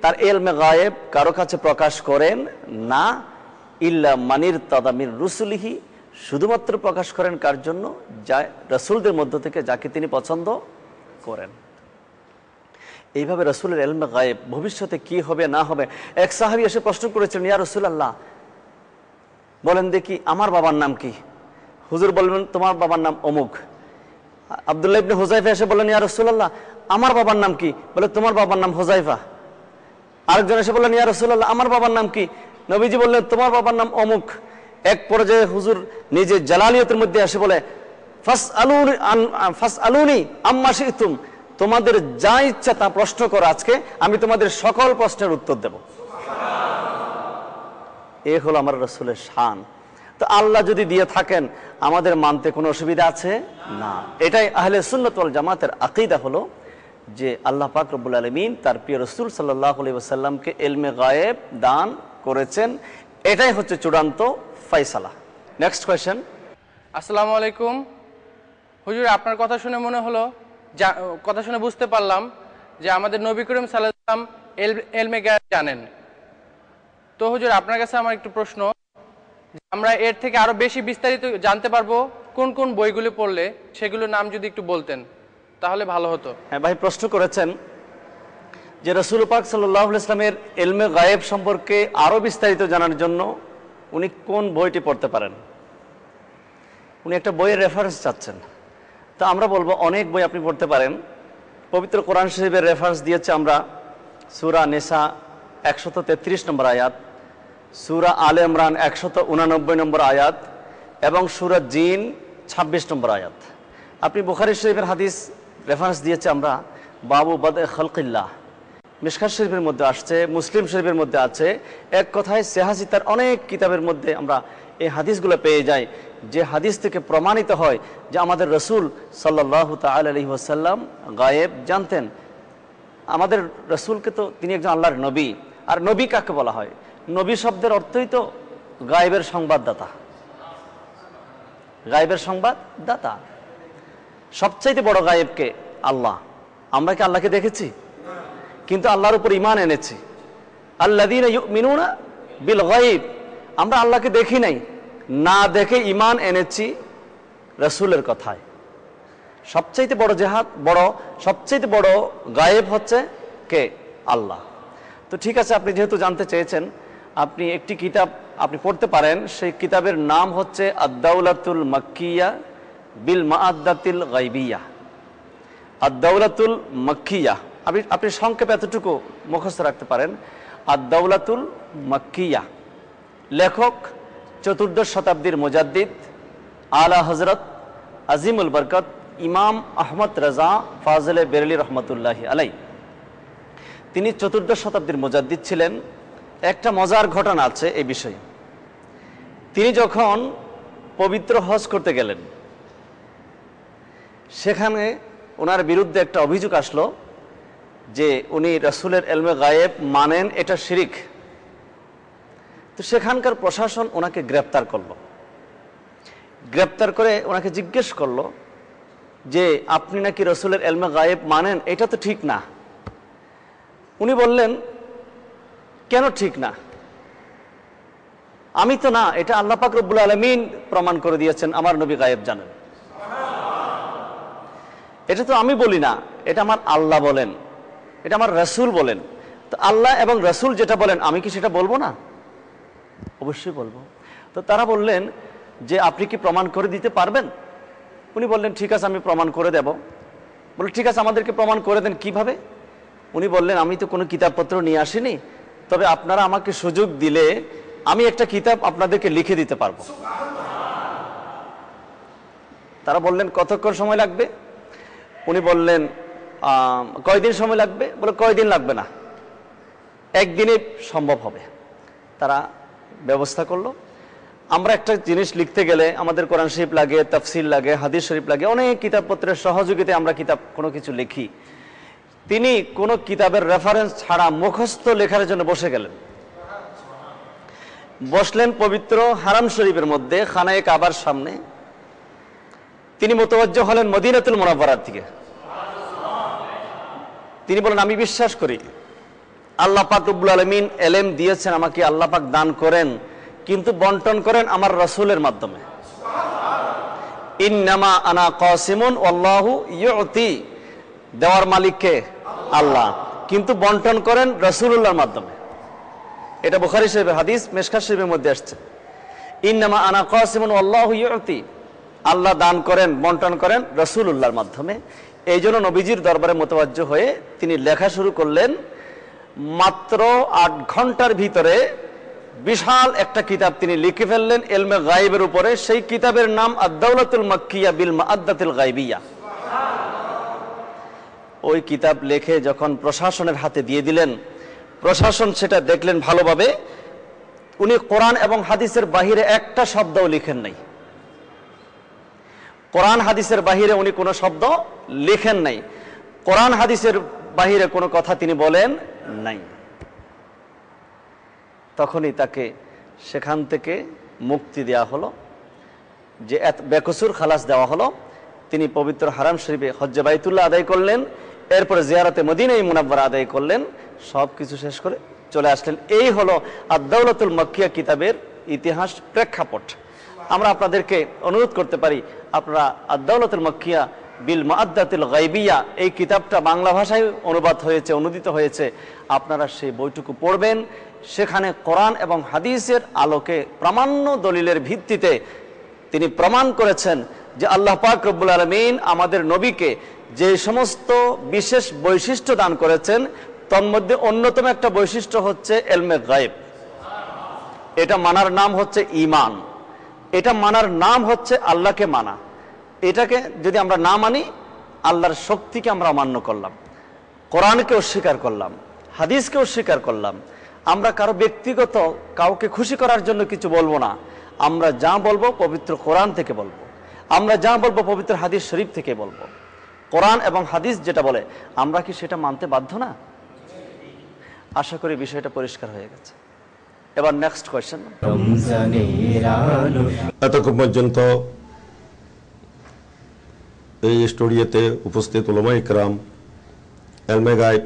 তার ইলমে গায়েব কারো কাছে প্রকাশ করেন না, ইল্লা মানির তাদামির রুসুলিহি, শুধুমাত্র প্রকাশ করেন কার জন্য, যা রাসূলদের মধ্য থেকে যাকে তিনি পছন্দ করেন। এইভাবে রাসূলের ইলমে গায়েব, ভবিষ্যতে কি হবে না হবে। এক সাহাবী এসে প্রশ্ন করেছিলেন, ইয়া রাসূলুল্লাহ, বলেন দেখি আমার বাবার নাম কি? হুজুর বললেন তোমার বাবার নাম অমুক। আব্দুল্লাহ ইবনে হুযায়ফা এসে বললেন, ইয়া রাসূলুল্লাহ আমার বাবার নাম কি? বলে তোমার বাবার নাম হুযায়ফা। আরেকজন এসে বললেন, ইয়া রাসূলুল্লাহ আমার বাবার নাম কি? নবীজি বললেন তোমার বাবার নাম অমুক। এক পর্যায়ে হুজুর নিজে জালালিয়তের মধ্যে এসে বলে, ফাসআলুনি আম্মা শি'তুম, তোমাদের যা ইচ্ছা তা প্রশ্ন করো, আজকে আমি তোমাদের সকল প্রশ্নের উত্তর দেব। এ হলো আমার রাসূলের শান। তো আল্লাহ যদি দিয়ে থাকেন আমাদের মানতে কোনো অসুবিধা আছে না। এটাই আহলে সুন্নাত ওয়াল জামাতের আকীদা হলো যে আল্লাহ পাক রব্বুল আলামিন তার প্রিয় রাসূল সাল্লাল্লাহু আলাইহি ওয়াসাল্লামকে ইলমে গায়েব দান করেছেন। এটাই হচ্ছে চূড়ান্ত ফয়সালা। Next question. আসসালামু আলাইকুম হুজুর, আপনার কথা শুনে মনে হলো, কথা শুনে বুঝতে পারলাম যে আমাদের নবী করিম সাল্লাল্লাহু আলাইহি ওয়াসাল্লাম ইলমে গায়েব জানেন। তো হুজুর আপনার কাছে আমার একটু প্রশ্ন, আমরা এর থেকে আরো বেশি বিস্তারিত জানতে পারবো কোন কোন বইগুলো পড়লে, সেগুলোর নাম যদি একটু বলতেন তাহলে ভালো হতো। হ্যাঁ ভাই, প্রশ্ন করেছেন যে রাসূল পাক সাল্লাল্লাহু আলাইহি ওয়াসাল্লামের ইলমে গায়েব সম্পর্কে আরো বিস্তারিত জানার জন্য উনি কোন বইটি পড়তে পারেন। উনি একটা বইয়ের রেফারেন্স চাচ্ছেন। তো আমরা বলবো অনেক বই আপনি পড়তে পারেন। পবিত্র কোরআন শরীফের রেফারেন্স দিয়েছে আমরা সূরা নিসা 133 নম্বর আয়াত, সূরা আলে ইমরান 189 নম্বর আয়াত এবং সূরা জিন 26 নম্বর আয়াত। আপনি বুখারী শরীফের হাদিস রেফারেন্স দিয়েছে আমরা বাবু বাদে খালকিল্লাহ, মিশকাত শরীফের মধ্যে আসছে, মুসলিম শরীফের মধ্যে আছে। এক কথায় সেহাসিতার অনেক কিতাবের মধ্যে আমরা এই হাদিসগুলো পেয়ে যাই, যে হাদিস থেকে প্রমাণিত হয় যে আমাদের রাসূল সাল্লাল্লাহু তাআলা আলাইহি ওয়াসাল্লাম গায়েব জানতেন। আমাদের রাসূলকে তো তিনি একজন আল্লাহর নবী। আর নবী কাকে বলা হয়? নবী শব্দের অর্থই তো গায়েবের সংবাদদাতা। গায়েবের সংবাদদাতা। সবচাইতে বড় গায়েবকে আল্লাহ। আমরা কি আল্লাহকে দেখেছি? কিন্তু আল্লাহর উপর ঈমান এনেছি। আল্লাযীনা ইউমিনুনা বিল গায়ব, আমরা আল্লাহকে দেখি নাই, না দেখে ঈমান এনেছি রাসূলের কথায়। সবচাইতে বড় জিহাদ, সবচাইতে বড় গায়েব হচ্ছে কে? আল্লাহ। তো ঠিক আছে, আপনি যেহেতু জানতে চেয়েছেন, আপনি একটি কিতাব আপনি পড়তে পারেন। সেই কিতাবের নাম হচ্ছে আদ-দাওলাতুল মাক্কিয়া বিল মাআদ্দাতিল গায়বিয়া। আদ-দাওলাতুল মাক্কিয়া, আপনি সংক্ষেপে এতটুকু মুখস্থ রাখতে পারেন, আদ-দাওলাতুল মাক্কিয়া। লেখক 14 শতাব্দীর মুজাদ্দিদ আলা হযরত আজিমুল বরকত ইমাম আহমদ রাজা ফাজলে বেরেলি রহমতুল্লাহি আলাইহি। তিনি 14 শতাব্দীর মুজাদ্দিদ ছিলেন। একটা মজার ঘটনা আছে এই বিষয়ে। তিনি যখন পবিত্র হজ করতে গেলেন, সেখানে ওনার বিরুদ্ধে একটা অভিযোগ আসলো যে উনি রাসূলের ইলমে গায়েব মানেন, এটা শিরিক। তো সেখানকার প্রশাসন ওনাকে গ্রেপ্তার করলো। গ্রেপ্তার করে ওনাকে জিজ্ঞেস করলো যে আপনি নাকি রাসূলের ইলমে গায়েব মানেন, এটা তো ঠিক না। উনি বললেন কেন ঠিক না? আমি তো না, এটা আল্লাহ পাক রব্বুল আলামিন প্রমাণ করে দিয়েছেন আমার নবী গায়েব জানেন। এটা তো আমি বলি না, এটা আমার আল্লাহ বলেন, এটা আমার রাসূল বলেন। তো আল্লাহ এবং রাসূল যেটা বলেন আমি কি সেটা বলবো না? অবশ্যই বলবো। তো তারা বললেন যে আপনি কি প্রমাণ করে দিতে পারবেন? উনি বললেন ঠিক আছে, আমি প্রমাণ করে দেব। বলে ঠিক আছে, আমাদেরকে প্রমাণ করে দেন, কিভাবে? উনি বললেন আমি তো কোনো কিতাবপত্র নিয়ে আসিনি, তবে আপনারা আমাকে সুযোগ দিলে আমি একটা কিতাব আপনাদেরকে লিখে দিতে পারবো। তারা বললেন কতক্ষণ সময় লাগবে? উনি বললেন কয়দিন সময় লাগবে? বলে কয়দিন লাগবে না, একদিনে সম্ভব হবে। তারা ব্যবস্থা করলো। আমরা একটা জিনিস লিখতে গেলে আমাদের কোরআন শরীফ লাগে, তাফসীর লাগে, হাদিস শরীফ লাগে, অনেক কিতাবপত্রের সহযোগিতায় আমরা কোনো কিছু লিখি। তিনি কোনো কিতাবের রেফারেন্স ছাড়া মুখস্থ লেখার জন্য বসে গেলেন। বসলেন পবিত্র হারাম শরীফের মধ্যে, খানায়ে কাবার সামনে। তিনি মুতাওয়াজ্জিহ হলেন মদিনাতুল মুনাওয়ারার দিকে। তিনি বলেন, আমি বিশ্বাস করি আল্লাহ পাক রব্বুল আলামিন এলেম দিয়েছেন আমাকে, আল্লাহ পাক দান করেন, কিন্তু বন্টন করেন আমার রাসূলের মাধ্যমে। ইন্নামা আনা কাসিমুন আল্লাহু ইউতি, দেওয়ার মালিককে আল্লাহ, কিন্তু বন্টন করেন রাসূলুল্লাহর মাধ্যমে। এটা বুখারী শরীফের হাদিস, মিশকাত শরীফের মধ্যে আসছে। ইন্নামা আনা কাসিমুন আল্লাহু ইউতি, আল্লাহ দান করেন, বন্টন করেন রাসূলুল্লাহর মাধ্যমে। এই জন্য নবীজির দরবারে মুতাওয়াজ্জিহ হয়ে তিনি লেখা শুরু করলেন। মাত্র 8 ঘন্টার ভিতরে বিশাল একটা কিতাব তিনি লিখে ফেললেন ইলমে গায়বের উপরে। সেই কিতাবের নাম আদ-দাওলাতুল মাক্কিয়া বিল মাআদ্দাতিল গায়বিয়া। ওই কিতাব লিখে যখন প্রশাসনের হাতে দিয়ে দিলেন, প্রশাসন সেটা দেখলেন ভালোভাবে। উনি কোরআন এবং হাদিসের বাহিরে একটা শব্দও লিখেন নাই। কোরআন হাদিসের বাহিরে উনি কোনো শব্দ লিখেন নাই। কোরআন হাদিসের বাহিরে কোনো কথা তিনি বলেন নাই। তখনই তাকে সেখান থেকে মুক্তি দেওয়া হলো, যে বেকসুর খালাস দেওয়া হলো। তিনি পবিত্র হারাম শরীফে হজ্জে বাইতুল্লাহ আদায় করলেন, এরপরে জিয়ারতে মদিনায়ে মুনাওয়ারা আদায় করলেন, সব কিছু শেষ করে চলে আসলেন। এই হলো আদ-দাওলাতুল মাক্কিয়া কিতাবের ইতিহাস প্রেক্ষাপট। আমরা আপনাদেরকে অনুরোধ করতে পারি, আপনারা আদ-দাওলাতুল মাক্কিয়া বিল মাআদ্দাতিল গায়বিয়া, এই কিতাবটা বাংলা ভাষায় অনুবাদ হয়েছে, অনুদিত হয়েছে, আপনারা সেই বইটুকু পড়বেন। সেখানে কোরআন এবং হাদিসের আলোকে প্রামাণ্য দলিলের ভিত্তিতে তিনি প্রমাণ করেছেন যে আল্লাহ পাক রব্বুল আলামিন আমাদের নবীকে যে সমস্ত বিশেষ বৈশিষ্ট্য দান করেছেন, তন্মধ্যে অন্যতম একটা বৈশিষ্ট্য হচ্ছে ইলমে গায়ব। এটা মানার নাম হচ্ছে ঈমান, এটা মানার নাম হচ্ছে আল্লাহকে মানা। এটাকে যদি আমরা না মানি, আল্লাহর শক্তিকে আমরা অমান্য করলাম, কোরআনকে অস্বীকার করলাম, হাদিসকে অস্বীকার করলাম। আমরা কারো ব্যক্তিগত কাউকে খুশি করার জন্য কিছু বলবো না। আমরা যা বলবো পবিত্র কোরআন থেকে বলবো, আমরা যা বলবো পবিত্র হাদিস শরীফ থেকে বলবো। কোরআন এবং হাদিস যেটা বলে আমরা কি সেটা মানতে বাধ্য না? আশা করি বিষয়টা পরিষ্কার হয়ে গেছে। এবার নেক্সট কোয়েশ্চেন। এতক্ষণ পর্যন্ত এই স্টুডিওতে উপস্থিত উলামায়ে ইকরাম ইলমে গায়ব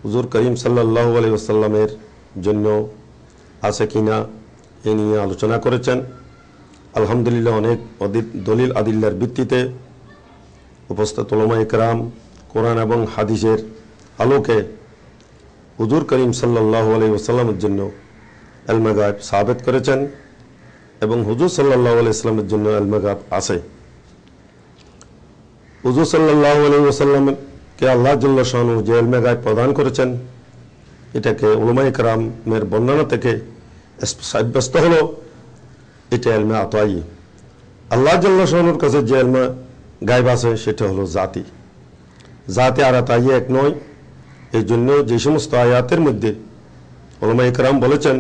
হুজুর করিম সাল্লাল্লাহু আলাইহি ওয়াসাল্লামের জন্য আছে কিনা এ নিয়ে আলোচনা করেছেন। আলহামদুলিল্লাহ, অনেক দলিল আদিল্লার ভিত্তিতে উপস্থিত উলামায়ে ইকরাম কোরআন এবং হাদিসের আলোকে হুজুর করিম সাল্লাল্লাহু আলাইহি ওয়াসাল্লামের জন্য ইলমে গায়ব সাবিত করেছেন এবং হুজুর সাল্লাল্লাহু আলাইহি ওয়াসাল্লামের জন্য ইলমে গায়ব আছে। হুজুর সাল্লাল্লাহু আলাইহি ওয়াসাল্লামকে আল্লাহ জাল্লা শানুহু যে ইলমে গায়ব প্রদান করেছেন, এটাকে উলামায়ে ইকরামের বর্ণনা থেকে সাব্যস্ত হলো এটা ইলমে আতায়ী। আল্লাহ জাল্লা শানুহুর কাছে যে ইলমে গায়ব আছে সেটা হলো জাতি। জাতি আর আতায়ী এক নয়। এই জন্য যে সমস্ত আয়াতের মধ্যে উলামায়ে ইকরাম বলেছেন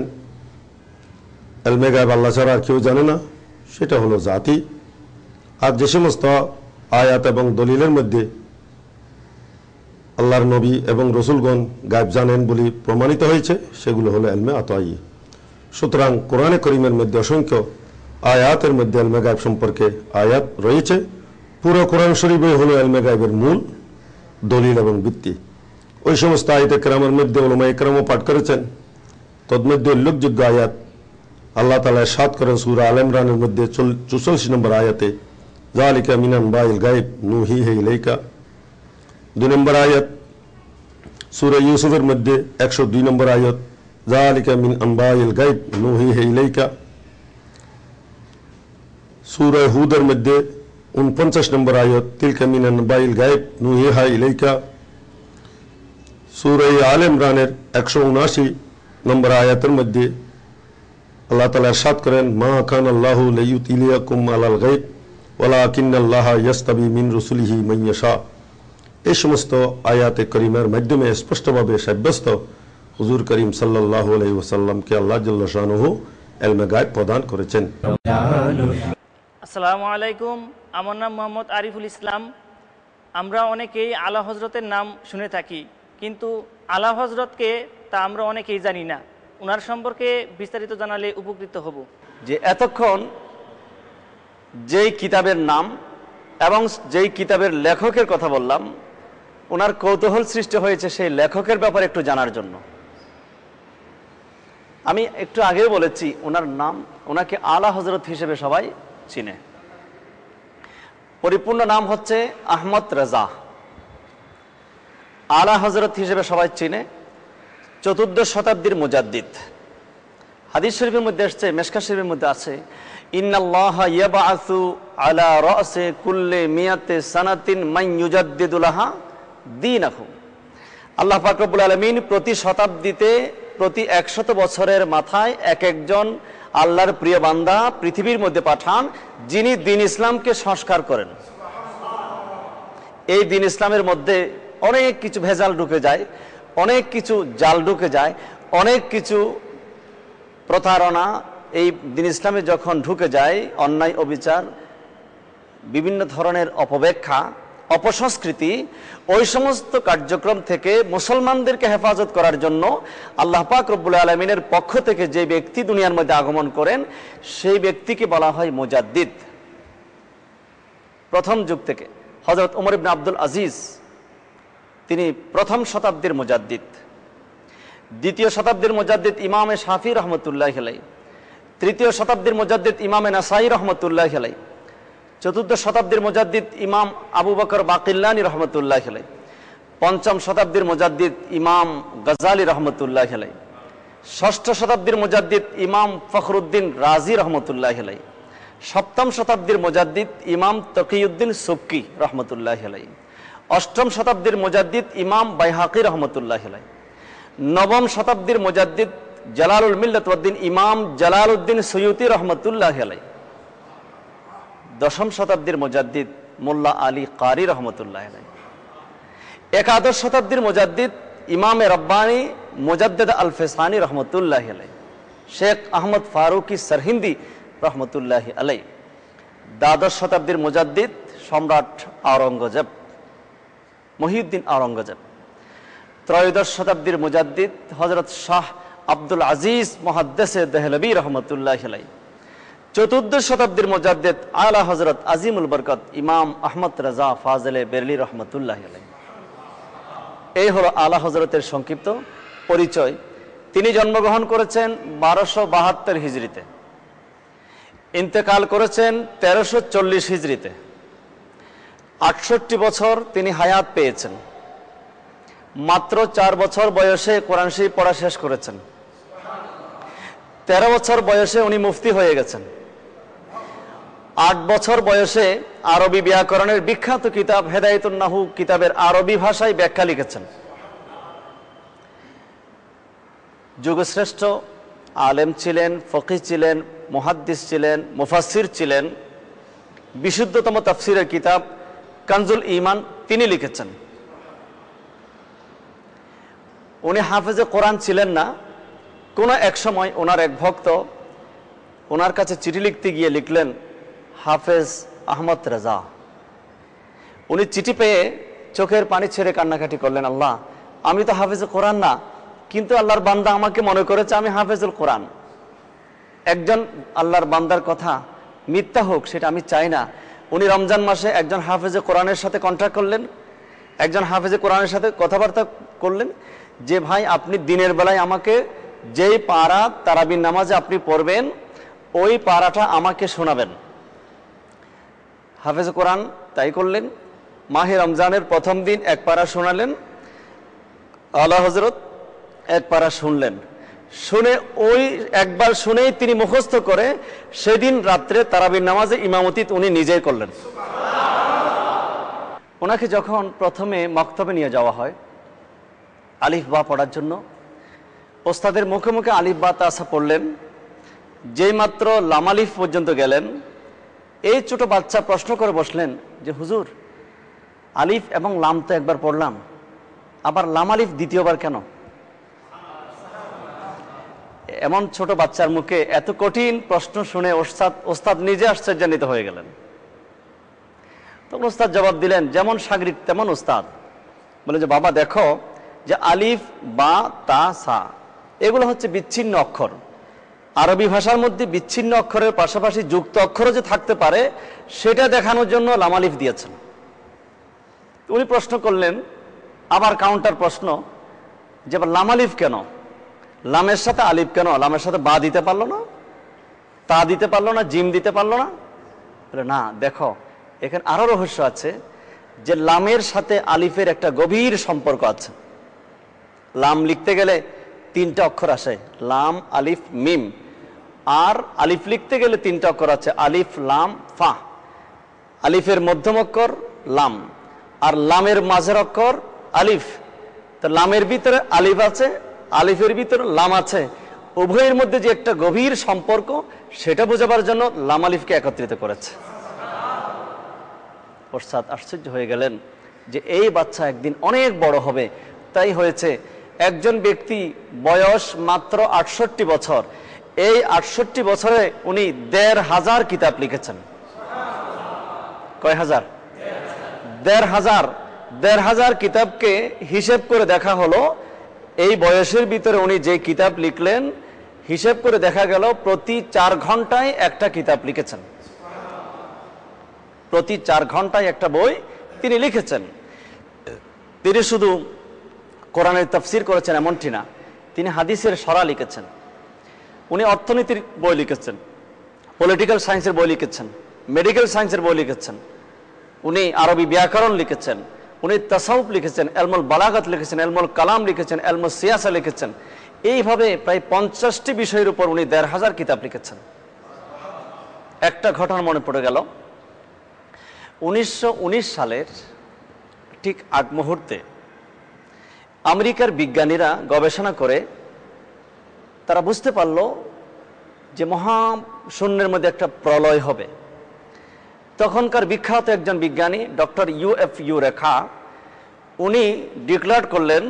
ইলমে গায়ব আল্লাহ ছাড়া আর কেউ জানে না, সেটা হলো জাতি। আর যে সমস্ত আয়াত এবং দলিলের মধ্যে আল্লাহর নবী এবং রসুলগণ গায়ব জানেন বলে প্রমাণিত হয়েছে, সেগুলো হলো ইলমে আতায়ী। সুতরাং কোরআনে করিমের মধ্যে অসংখ্য আয়াতের মধ্যে ইলমে গায়ব সম্পর্কে আয়াত রয়েছে। পুরো কোরআন শরীফে হলো ইলমে গায়বের মূল দলিল এবং ভিত্তি। ওই সমস্ত আয়াতে কেরামের মধ্যে উলামায়ে কেরামও পাঠ করেছেন। তন্মধ্যে উল্লেখযোগ্য আয়াত আল্লাহ তাআলা ইরশাদ করেন সূরা আল ইমরানের মধ্যে 44 নম্বর আয়াতে, যালিকা মিন আনবাইল গায়ব নুহিহি ইলাইকা। 2 নম্বর আয়াত সূরা ইউসুফের মধ্যে 102 নম্বর আয়াত, যালিকা মিন আনবাইল গায়ব নুহিহি ইলাইকা। সূরা হুদের মধ্যে 49 নম্বর আয়াত, তিলকা মিন আনবাইল গায়ব নুহিহা ইলাইকা। সূরা আল ইমরানের 179 নম্বর আয়াতের মধ্যে আল্লাহ তাআলা ইরশাদ করেন, মা কানা আল্লাহু লিয়ুতলিয়াকুম আলাল গায়ব ওয়ালাকিন্নাল্লাহা ইয়াসতাবি মিন রুসুলিহি মান ইয়াশা। এই সমস্ত আয়াতে করিমের মাধ্যমে স্পষ্টভাবে সাব্যস্ত হুজুর করিম সাল্লাল্লাহু আলাইহি ওয়াসাল্লামকে আল্লাহ জাল্লা শানুহু ইলমে গায়ব প্রদান করেছেন। আসসালামু আলাইকুম, আমার নাম মোহাম্মদ আরিফুল ইসলাম। আমরা অনেকেই আলা হজরতের নাম শুনে থাকি, কিন্তু আলা হজরতকে তা আমরা অনেকেই জানি না। ওনার সম্পর্কে বিস্তারিত জানালে উপকৃত হব। যে এতক্ষণ যেই কিতাবের নাম এবং যেই কিতাবের লেখকের কথা বললাম, ওনার কৌতূহল সৃষ্টি হয়েছে সেই লেখকের ব্যাপারে একটু জানার জন্য। আমি একটু আগেও বলেছি ওনার নাম, ওনাকে আলা হজরত হিসেবে সবাই চিনে। পরিপূর্ণ নাম হচ্ছে আহমদ রেজা। আলা হজরত হিসেবে সবাই চিনে। 14 শতাব্দীর মুজাদ্দিদ। হাদিস শরীফের মধ্যে আসছে, মেশকাত শরীফের মধ্যে আছে, ইন্নাল্লাহা ইয়াবআসু আলা রাসি কুল্লি মিয়াতি সানাতিন মান ইউজাদ্দিদু লাহা দীনাহুম। আল্লাহ পাক রব্বুল আলামিন প্রতি শতাব্দীতে, প্রতি 100 বছরের মাথায় এক একজন আল্লাহর প্রিয় বান্দা পৃথিবীর মধ্যে পাঠান, যিনি দ্বীন ইসলামকে সংস্কার করেন। এই দ্বীন ইসলামের মধ্যে অনেক কিছু ভেজাল ঢুকে যায়, অনেক কিছু জাল ঢুকে যায়, অনেক কিছু প্রতারণা এই দ্বীন ইসলামে যখন ঢুকে যায়, অন্যায় অবিচার, বিভিন্ন ধরনের অপব্যাখ্যা, অপসংস্কৃতি, ওই সমস্ত কার্যক্রম থেকে মুসলমানদেরকে হেফাজত করার জন্য আল্লাহ পাক রব্বুল আলামিনের পক্ষ থেকে যে ব্যক্তি দুনিয়ার মধ্যে আগমন করেন, সেই ব্যক্তিকে বলা হয় মুজাদ্দিদ। প্রথম যুগ থেকে হযরত ওমর ইবনে আব্দুল আজিজ, তিনি প্রথম শতাব্দীর মুজাদ্দিদ। দ্বিতীয় শতাব্দীর মুজাদ্দিদ ইমামে শাফি রহমতুল্লাহি আলাইহি। তৃতীয় শতাব্দীর মুজাদ্দিদ ইমামে নাসাই রহমতুল্লাহি আলাইহি। চতুর্থ শতাব্দীর মুজাদ্দিদ ইমাম আবু বকর বাকিল্লানি রহমতুল্লাহি আলাইহি। পঞ্চম শতাব্দীর মুজাদ্দিদ ইমাম গজালি রহমতুল্লাহি আলাইহি। ষষ্ঠ শতাব্দীর মুজাদ্দিদ ইমাম ফখরুদ্দিন রাজি রহমতুল্লাহি আলাইহি। সপ্তম শতাব্দীর মুজাদ্দিদ ইমাম তকিউদ্দিন সুবকি রহমতুল্লাহি আলাইহি। অষ্টম শতাব্দীর মুজাদ্দিদ ইমাম বাইহাকি রহমতুল্লাহি আলাইহি। নবম শতাব্দীর মুজাদ্দিদ জালালুল মিল্লাত ওয়াদ্দিন ইমাম জালালউদ্দিন সুয়ুতি রহমতুল্লাহি আলাইহি। দশম শতাব্দীর মুজাদ্দিদ মোল্লা আলী কারি রহমতুল্লাহি আলাইহি। একাদশ শতাব্দীর মুজাদ্দিদ ইমামে রব্বানি মুজাদ্দিদ আল ফিসানি রহমতুল্লাহি আলাইহি। শেখ আহমদ ফারুকি সরহিন্দি রহমতুল্লাহি আলাইহি। দ্বাদশ শতাব্দীর মুজাদ্দিদ সম্রাট আওরঙ্গজেব, মহিউদ্দিন আওরঙ্গজেব। ত্রয়োদশ শতাব্দীর মুজাদ্দিদ হযরত শাহ আব্দুল আজিজ মুহাদ্দিসে দেহলভী রহমতুল্লাহি আলাইহি। চতুর্দশ শতাব্দীর মুজাদ্দিদ আলা হযরত আজিমুল বরকত ইমাম আহমদ রাজা ফাজলে বেরলি রহমতুল্লাহি আলাইহি। এই হলো আলা হযরতের সংক্ষিপ্ত পরিচয়। তিনি জন্মগ্রহণ করেছেন 1272 হিজরিতে, ইন্তেকাল করেছেন 1340 হিজরিতে। 68 বছর তিনি হায়াত পেয়েছেন। মাত্র 4 বছর বয়সে কোরআন শরীফ পড়া শেষ করেছেন। 13 বছর বয়সে উনি মুফতি হয়ে গেছেন। 8 বছর বয়সে আরবি ব্যাকরণের বিখ্যাত কিতাব হেদায়েতুন নাহু কিতাবের আরবি ভাষায় ব্যাখ্যা লিখেছেন। যুগশ্রেষ্ঠ আলেম ছিলেন, ফকিহ ছিলেন, মুহাদ্দিস ছিলেন, মুফাসসির ছিলেন। বিশুদ্ধতম তাফসিরের কিতাব কানজুল ঈমান তিনি লিখেছেন। উনি হাফেজে কোরআন ছিলেন না। কোনো এক সময় ওনার এক ভক্ত ওনার কাছে চিঠি লিখতে গিয়ে লিখলেন হাফেজ আহমদ রেজা। উনি চিঠি পেয়ে চোখের পানি ছেড়ে কান্নাকাটি করলেন, আল্লাহ, আমি তো হাফেজে কোরআন না, কিন্তু আল্লাহর বান্দা আমাকে মনে করেছে আমি হাফেজুল কোরআন। একজন আল্লাহর বান্দার কথা মিথ্যা হোক সেটা আমি চাই না। উনি রমজান মাসে একজন হাফেজে কোরআনের সাথে কন্ট্যাক্ট করলেন, একজন হাফেজে কোরআনের সাথে কথাবার্তা করলেন যে ভাই আপনি দিনের বেলায় আমাকে যেই পারা তারাবির নামাজে আপনি পড়বেন ওই পারাটা আমাকে শোনাবেন। হাফেজে কোরআন তাই করলেন। মাহে রমজানের প্রথম দিন এক পারা শোনালেন, আলা হযরত এক পারা শুনলেন। শুনে ওই একবার শুনেই তিনি মুখস্থ করে সেদিন রাত্রে তারাবির নামাজে ইমামতি উনি নিজেই করলেন। ওনাকে যখন প্রথমে মক্তবে নিয়ে যাওয়া হয় আলিফ বা পড়ার জন্য, ওস্তাদের মুখে মুখে আলিফ বা তাসা পড়লেন। যেই মাত্র লাম আলিফ পর্যন্ত গেলেন, এই ছোট বাচ্চা প্রশ্ন করে বসলেন যে হুজুর, আলিফ এবং লাম তো একবার পড়লাম, আবার লাম আলিফ দ্বিতীয়বার কেন? এমন ছোট বাচ্চার মুখে এত কঠিন প্রশ্ন শুনে ওস্তাদ নিজে আশ্চর্যান্বিত হয়ে গেলেন। তখন ওস্তাদ জবাব দিলেন, যেমন শাগরিদ তেমন ওস্তাদ। বলে যে বাবা দেখো, যে আলিফ বা তা সা এগুলো হচ্ছে বিচ্ছিন্ন অক্ষর, আরবি ভাষার মধ্যে বিচ্ছিন্ন অক্ষরের পাশাপাশি যুক্ত অক্ষরও যে থাকতে পারে সেটা দেখানোর জন্য লাম আলিফ দিয়েছেন। উনি প্রশ্ন করলেন, আবার কাউন্টার প্রশ্ন, যে লাম আলিফ কেন, লামের সাথে আলিফ কেন, লামের সাথে বা দিতে পারলো না, তা দিতে পারলো না, জিম দিতে পারলো না? বলে না, দেখো এখানে আরো রহস্য আছে, যে লামের সাথে আলিফের একটা গভীর সম্পর্ক আছে। লাম লিখতে গেলে 3টা অক্ষর আসে, লাম আলিফ মিম, আর আলিফ লিখতে গেলে 3টা অক্ষর আছে, আলিফ লাম ফা। আলিফের মধ্যম অক্ষর লাম, আর লামের মাঝের অক্ষর আলিফ। তো লামের ভিতরে আলিফ আছে, আলিফের ভিতরে লাম আছে, উভয়ের মধ্যে যে একটা গভীর সম্পর্ক সেটা বোঝাবার জন্য লাম আলিফকে একত্রিত করেছে। ওস্তাদ আশ্চর্য হয়ে গেলেন যে এই বাচ্চা একদিন অনেক বড় হবে। তাই হয়েছে, একজন ব্যক্তি বয়স মাত্র 68 বছর, এই 68 বছরে উনি 1500 কিতাব লিখেছেন। কয় হাজার? 1500 কিতাবকে হিসেব করে দেখা হলো, এই বয়সের ভিতরে উনি যে কিতাব লিখলেন হিসেব করে দেখা গেল প্রতি 4 ঘন্টায় একটা কিতাব লিখেছেন। প্রতি 4 ঘন্টায় একটা বই তিনি লিখেছেন। তিনি শুধু কোরআনের তাফসীর করেছেন এমনটি না, তিনি হাদিসের শরা লিখেছেন, উনি অর্থনীতির বই লিখেছেন, পলিটিক্যাল সায়েন্সের বই লিখেছেন, মেডিকেল সায়েন্সের বই লিখেছেন, উনি আরবি ব্যাকরণ লিখেছেন, উনি তাসাউফ লিখেছেন, এলমুল বালাগাত লিখেছেন, এলমুল কালাম লিখেছেন, এলমুল সিয়াসা লিখেছেন। এইভাবে প্রায় 50টি বিষয়ের উপর উনি 1500 কিতাব লিখেছেন। একটা ঘটনা মনে পড়ে গেল, 1919 সালের ঠিক আগ মুহূর্তে আমেরিকার বিজ্ঞানীরা গবেষণা করে তারা বুঝতে পারল যে মহাশূন্যের মধ্যে একটা প্রলয় হবে। তখনকার বিখ্যাত একজন বিজ্ঞানী ডক্টর UF ইউরেকা, উনি ডিক্লেয়ার করলেন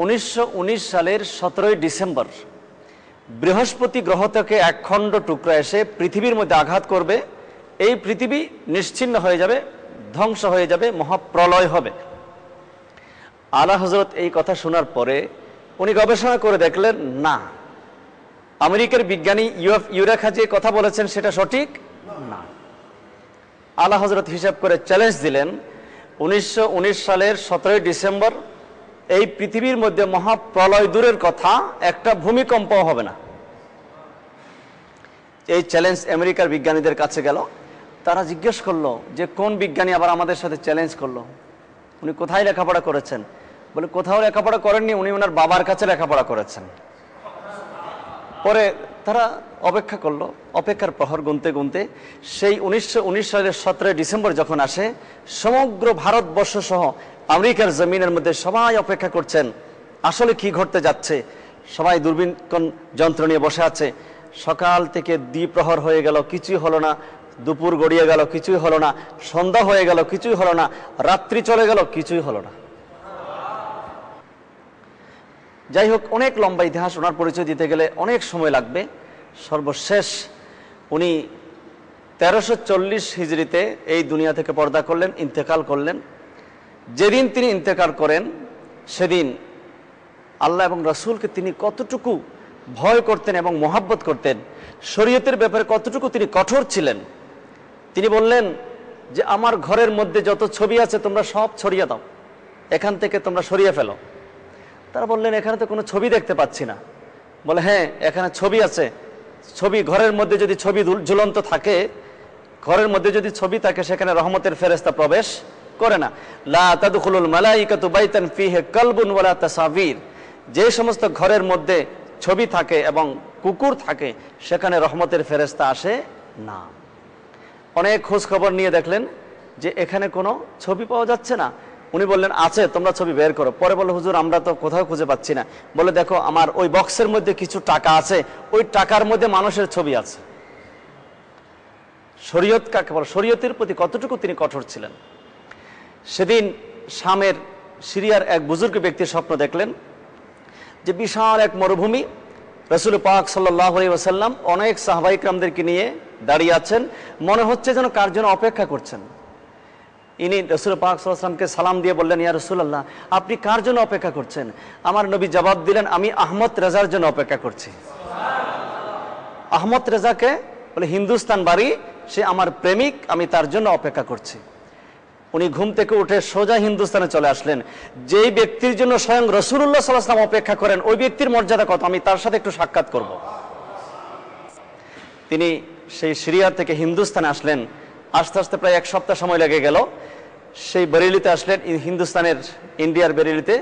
1919 সালের 17 ডিসেম্বর বৃহস্পতি গ্রহ থেকে এক খণ্ড টুকরা এসে পৃথিবীর মধ্যে আঘাত করবে, এই পৃথিবী নিশ্চিহ্ন হয়ে যাবে, ধ্বংস হয়ে যাবে, মহাপ্রলয় হবে। আলা হযরত এই কথা শোনার পরে উনি গবেষণা করে দেখলেন না, আমেরিকার বিজ্ঞানী UF ইউরেকা যে কথা বলেছেন সেটা সঠিক না। আলা হযরত হিসাব করে চ্যালেঞ্জ দিলেন, 1919 সালের 17 ডিসেম্বর এই পৃথিবীর মধ্যে মহাপ্রলয় দূরের কথা, একটা ভূমিকম্প হবে না। এই চ্যালেঞ্জ আমেরিকার বিজ্ঞানীদের কাছে গেল। তারা জিজ্ঞেস করলো যে কোন বিজ্ঞানী আবার আমাদের সাথে চ্যালেঞ্জ করলো, উনি কোথায় লেখাপড়া করেছেন? বলে কোথাও লেখাপড়া করেননি, উনি ওনার বাবার কাছে লেখাপড়া করেছেন। পরে তারা অপেক্ষা করলো, অপেক্ষার প্রহর গুনতে গুনতে সেই 1919 সালের 17 ডিসেম্বর যখন আসে, সমগ্র ভারতবর্ষ সহ আমেরিকার জমিনের মধ্যে সবাই অপেক্ষা করছেন আসলে কি ঘটতে যাচ্ছে। সবাই দূরবীক্ষণ যন্ত্র নিয়ে বসে আছে। সকাল থেকে দ্বিপ্রহর হয়ে গেল, কিছুই হলো না, দুপুর গড়িয়ে গেল, কিছুই হলো না, সন্ধ্যা হয়ে গেল, কিছুই হলো না, রাত্রি চলে গেল, কিছুই হলো না। যাই হোক, অনেক লম্বা ইতিহাস, ওনার পরিচয় দিতে গেলে অনেক সময় লাগবে। সর্বশেষ উনি 1340 হিজরিতে এই দুনিয়া থেকে পর্দা করলেন, ইন্তেকাল করলেন। যেদিন তিনি ইন্তেকাল করেন সেদিন আল্লাহ এবং রাসূলকে তিনি কতটুকু ভয় করতেন এবং মোহাব্বত করতেন, শরীয়তের ব্যাপারে কতটুকু তিনি কঠোর ছিলেন। তিনি বললেন যে আমার ঘরের মধ্যে যত ছবি আছে তোমরা সব ছড়িয়ে দাও, এখান থেকে তোমরা সরিয়ে ফেলো। তারা বললেন এখানে তো কোনো ছবি দেখতে পাচ্ছি না। বলে হ্যাঁ, এখানে ছবি আছে। ছবি, ঘরের মধ্যে যদি ছবি ঝুলন্ত থাকে, ঘরের মধ্যে যদি ছবি থাকে সেখানে রহমতের ফেরেশতা প্রবেশ করে না। লা তাদখুলুল মালাইকাতু বাইতান ফিহি কালবুন ওয়ালা তাসাবির, যে সমস্ত ঘরের মধ্যে ছবি থাকে এবং কুকুর থাকে সেখানে রহমতের ফেরেশতা আসে না। অনেক খোঁজ খবর নিয়ে দেখলেন যে এখানে কোনো ছবি পাওয়া যাচ্ছে না। উনি বললেন আছে, তোমরা ছবি বের করো। পরে বলল হুজুর আমরা তো কোথাও খুঁজে পাচ্ছি না। বলে দেখো আমার ওই বক্সের মধ্যে কিছু টাকা আছে, ওই টাকার মধ্যে মানুষের ছবি আছে। শরীয়ত কাকে বলে, শরীয়তের প্রতি কতটুকু তিনি কঠোর ছিলেন। সেদিন শামের সিরিয়ার এক বুজুর্গ ব্যক্তির স্বপ্ন দেখলেন যে বিশাল এক মরুভূমি, রাসূল পাক সাল্লাল্লাহু আলাইহি ওয়াসাল্লাম অনেক সাহাবায়ে কেরামদেরকে নিয়ে দাঁড়িয়ে আছেন, মনে হচ্ছে যেন কার জন্য অপেক্ষা করছেন। ইনি রাসূল পাক সাল্লাল্লাহু আলাইহি ওয়াসাল্লামকে সালাম দিয়ে বললেন, ইয়া রাসূলুল্লাহ আপনি কার জন্য অপেক্ষা করছেন? আমার নবী জবাব দিলেন, আমি আহমদ রেজার জন্য অপেক্ষা করছি। আহমদ রেজাকে বলে হিন্দুস্তান বাড়ি, সে আমার প্রেমিক, আমি তার জন্য অপেক্ষা করছি। উনি ঘুম থেকে উঠে সোজা হিন্দুস্তানে চলে আসলেন। যেই ব্যক্তির জন্য স্বয়ং রাসূলুল্লাহ সাল্লাল্লাহু আলাইহি ওয়াসাল্লাম অপেক্ষা করেন, ওই ব্যক্তির মর্যাদা কত, আমি তার সাথে একটু সাক্ষাৎ করব। তিনি সেই সিরিয়া থেকে হিন্দুস্তানে আসলেন। আস্তে আস্তে প্রায় 1 সপ্তাহ সময় লেগে গেল। সেই বেরেলিতে আসলেন, হিন্দুস্তানের ইন্ডিয়ার বেরেলিতে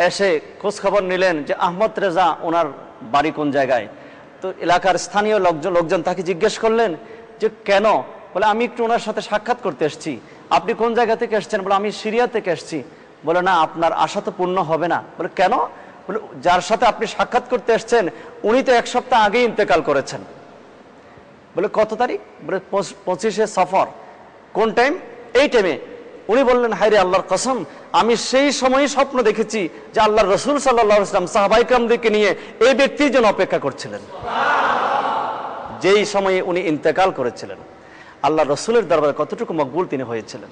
এসে খোঁজ খবর নিলেন যে আহমদ রেজা ওনার বাড়ি কোন জায়গায়। তো এলাকার স্থানীয় লোকজন তাকে জিজ্ঞেস করলেন যে কেন? বলে আমি একটু ওনার সাথে সাক্ষাৎ করতে এসেছি। আপনি কোন জায়গা থেকে এসেছেন? বলে আমি সিরিয়া থেকে এসেছি। বলে না, আপনার আশা তো পূর্ণ হবে না। বলে কেন? বলে যার সাথে আপনি সাক্ষাৎ করতে এসেছেন উনি তো 1 সপ্তাহ আগেই ইন্তেকাল করেছেন। বলে কত তারিখ? বলে 25শে সফর। কোন টাইম? এই টাইমে। উনি বললেন হায়রে আল্লাহর কসম, আমি সেই সময়ই স্বপ্ন দেখেছি যে আল্লাহর রাসূল সাল্লাল্লাহু আলাইহি ওয়াসাল্লাম সাহাবায়ে কেরামদেরকে নিয়ে এই ব্যক্তির জন্য অপেক্ষা করছিলেন যেই সময়ে উনি ইন্তেকাল করেছিলেন। আল্লাহর রাসূলের দরবারে কতটুকু মকবুল তিনি হয়েছিলেন।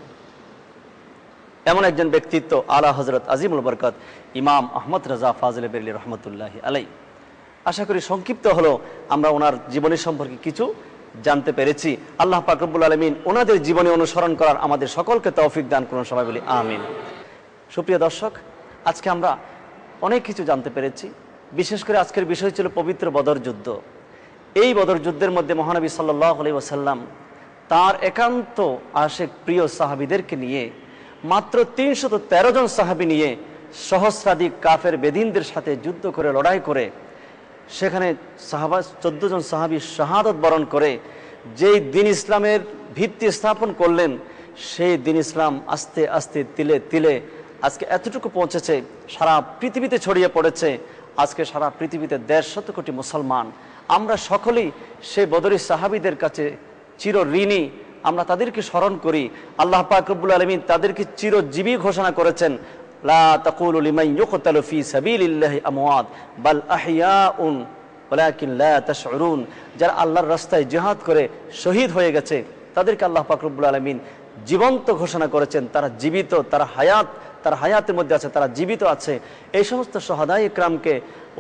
এমন একজন ব্যক্তিত্ব আলা হযরত আজিমুল বরকত ইমাম আহমদ রেজা ফাজিলে বেরেলী রহমতুল্লাহি আলাইহি। আশা করি সংক্ষিপ্ত হলো আমরা ওনার জীবনী সম্পর্কে কিছু জানতে পেরেছি। আল্লাহ পাক রব্বুল আলামিন ওনাদের জীবনী অনুসরণ করার আমাদের সকলকে তৌফিক দান করুন, সবাই বলি আমিন। সুপ্রিয় দর্শক, আজকে আমরা অনেক কিছু জানতে পেরেছি। বিশেষ করে আজকের বিষয় ছিল পবিত্র বদর যুদ্ধ। এই বদর যুদ্ধের মধ্যে মহানবী সাল্লাল্লাহু আলাইহি ওয়াসাল্লাম তার একান্ত আশিক প্রিয় সাহাবীদেরকে নিয়ে মাত্র 313 জন সাহাবী নিয়ে সহস্রাধিক কাফের বেদিনদের সাথে যুদ্ধ করে লড়াই করে সেখানে 14 জন সাহাবী শাহাদাত বরণ করে যেই দিন ইসলামের ভিত্তি স্থাপন করলেন, সেই দিন ইসলাম আস্তে আস্তে তিলে তিলে আজকে এতটুকু পৌঁছেছে, সারা পৃথিবীতে ছড়িয়ে পড়েছে। আজকে সারা পৃথিবীতে 150 কোটি মুসলমান। আমরা সকলেই সেই বদরী সাহাবীদের কাছে চির ঋণী। আমরা তাদেরকে স্মরণ করি। আল্লাহ পাক রব্বুল আলামিন তাদেরকে চিরজীবী ঘোষণা করেছেন, লা তাকুলু লিমান ইউকতালু ফি সাবিলিল্লাহি আমওয়াত বাল আহইয়াউন ওয়ালাকিন লা তাশউরুন। যারা আল্লাহর রাস্তায় জিহাদ করে শহীদ হয়ে গেছে তাদেরকে আল্লাহ পাক রব্বুল আলামিন জীবন্ত ঘোষণা করেছেন। তারা জীবিত, তারা হায়াতের মধ্যে আছে, তারা জীবিত আছে। এই সমস্ত শাহাদায়ে ইকরামকে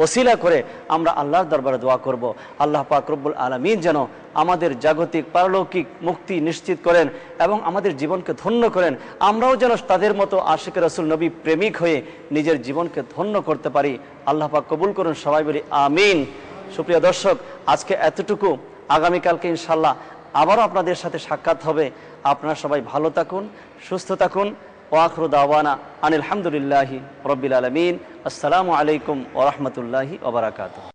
ওসিলা করে আমরা আল্লাহর দরবারে দোয়া করব, আল্লাহ পাক রব্বুল আলামিন যেন আমাদের জাগতিক পারলৌকিক মুক্তি নিশ্চিত করেন এবং আমাদের জীবনকে ধন্য করেন। আমরাও যেন তাদের মতো আশিক রাসূল নবী প্রেমিক হয়ে নিজের জীবনকে ধন্য করতে পারি। আল্লাহ পাক কবুল করুন, সবাই বলি আমিন। সুপ্রিয় দর্শক, আজকে এতটুকু। আগামীকালকে ইনশাল্লাহ আবারও আপনাদের সাথে সাক্ষাৎ হবে। আপনারা সবাই ভালো থাকুন, সুস্থ থাকুন। ওয়াখিরু দাওয়ানা আনিল হামদুলিল্লাহি রাব্বিল আলামিন। আসসালামু আলাইকুম ওয়া রাহমাতুল্লাহি ওয়া বারাকাতুহু।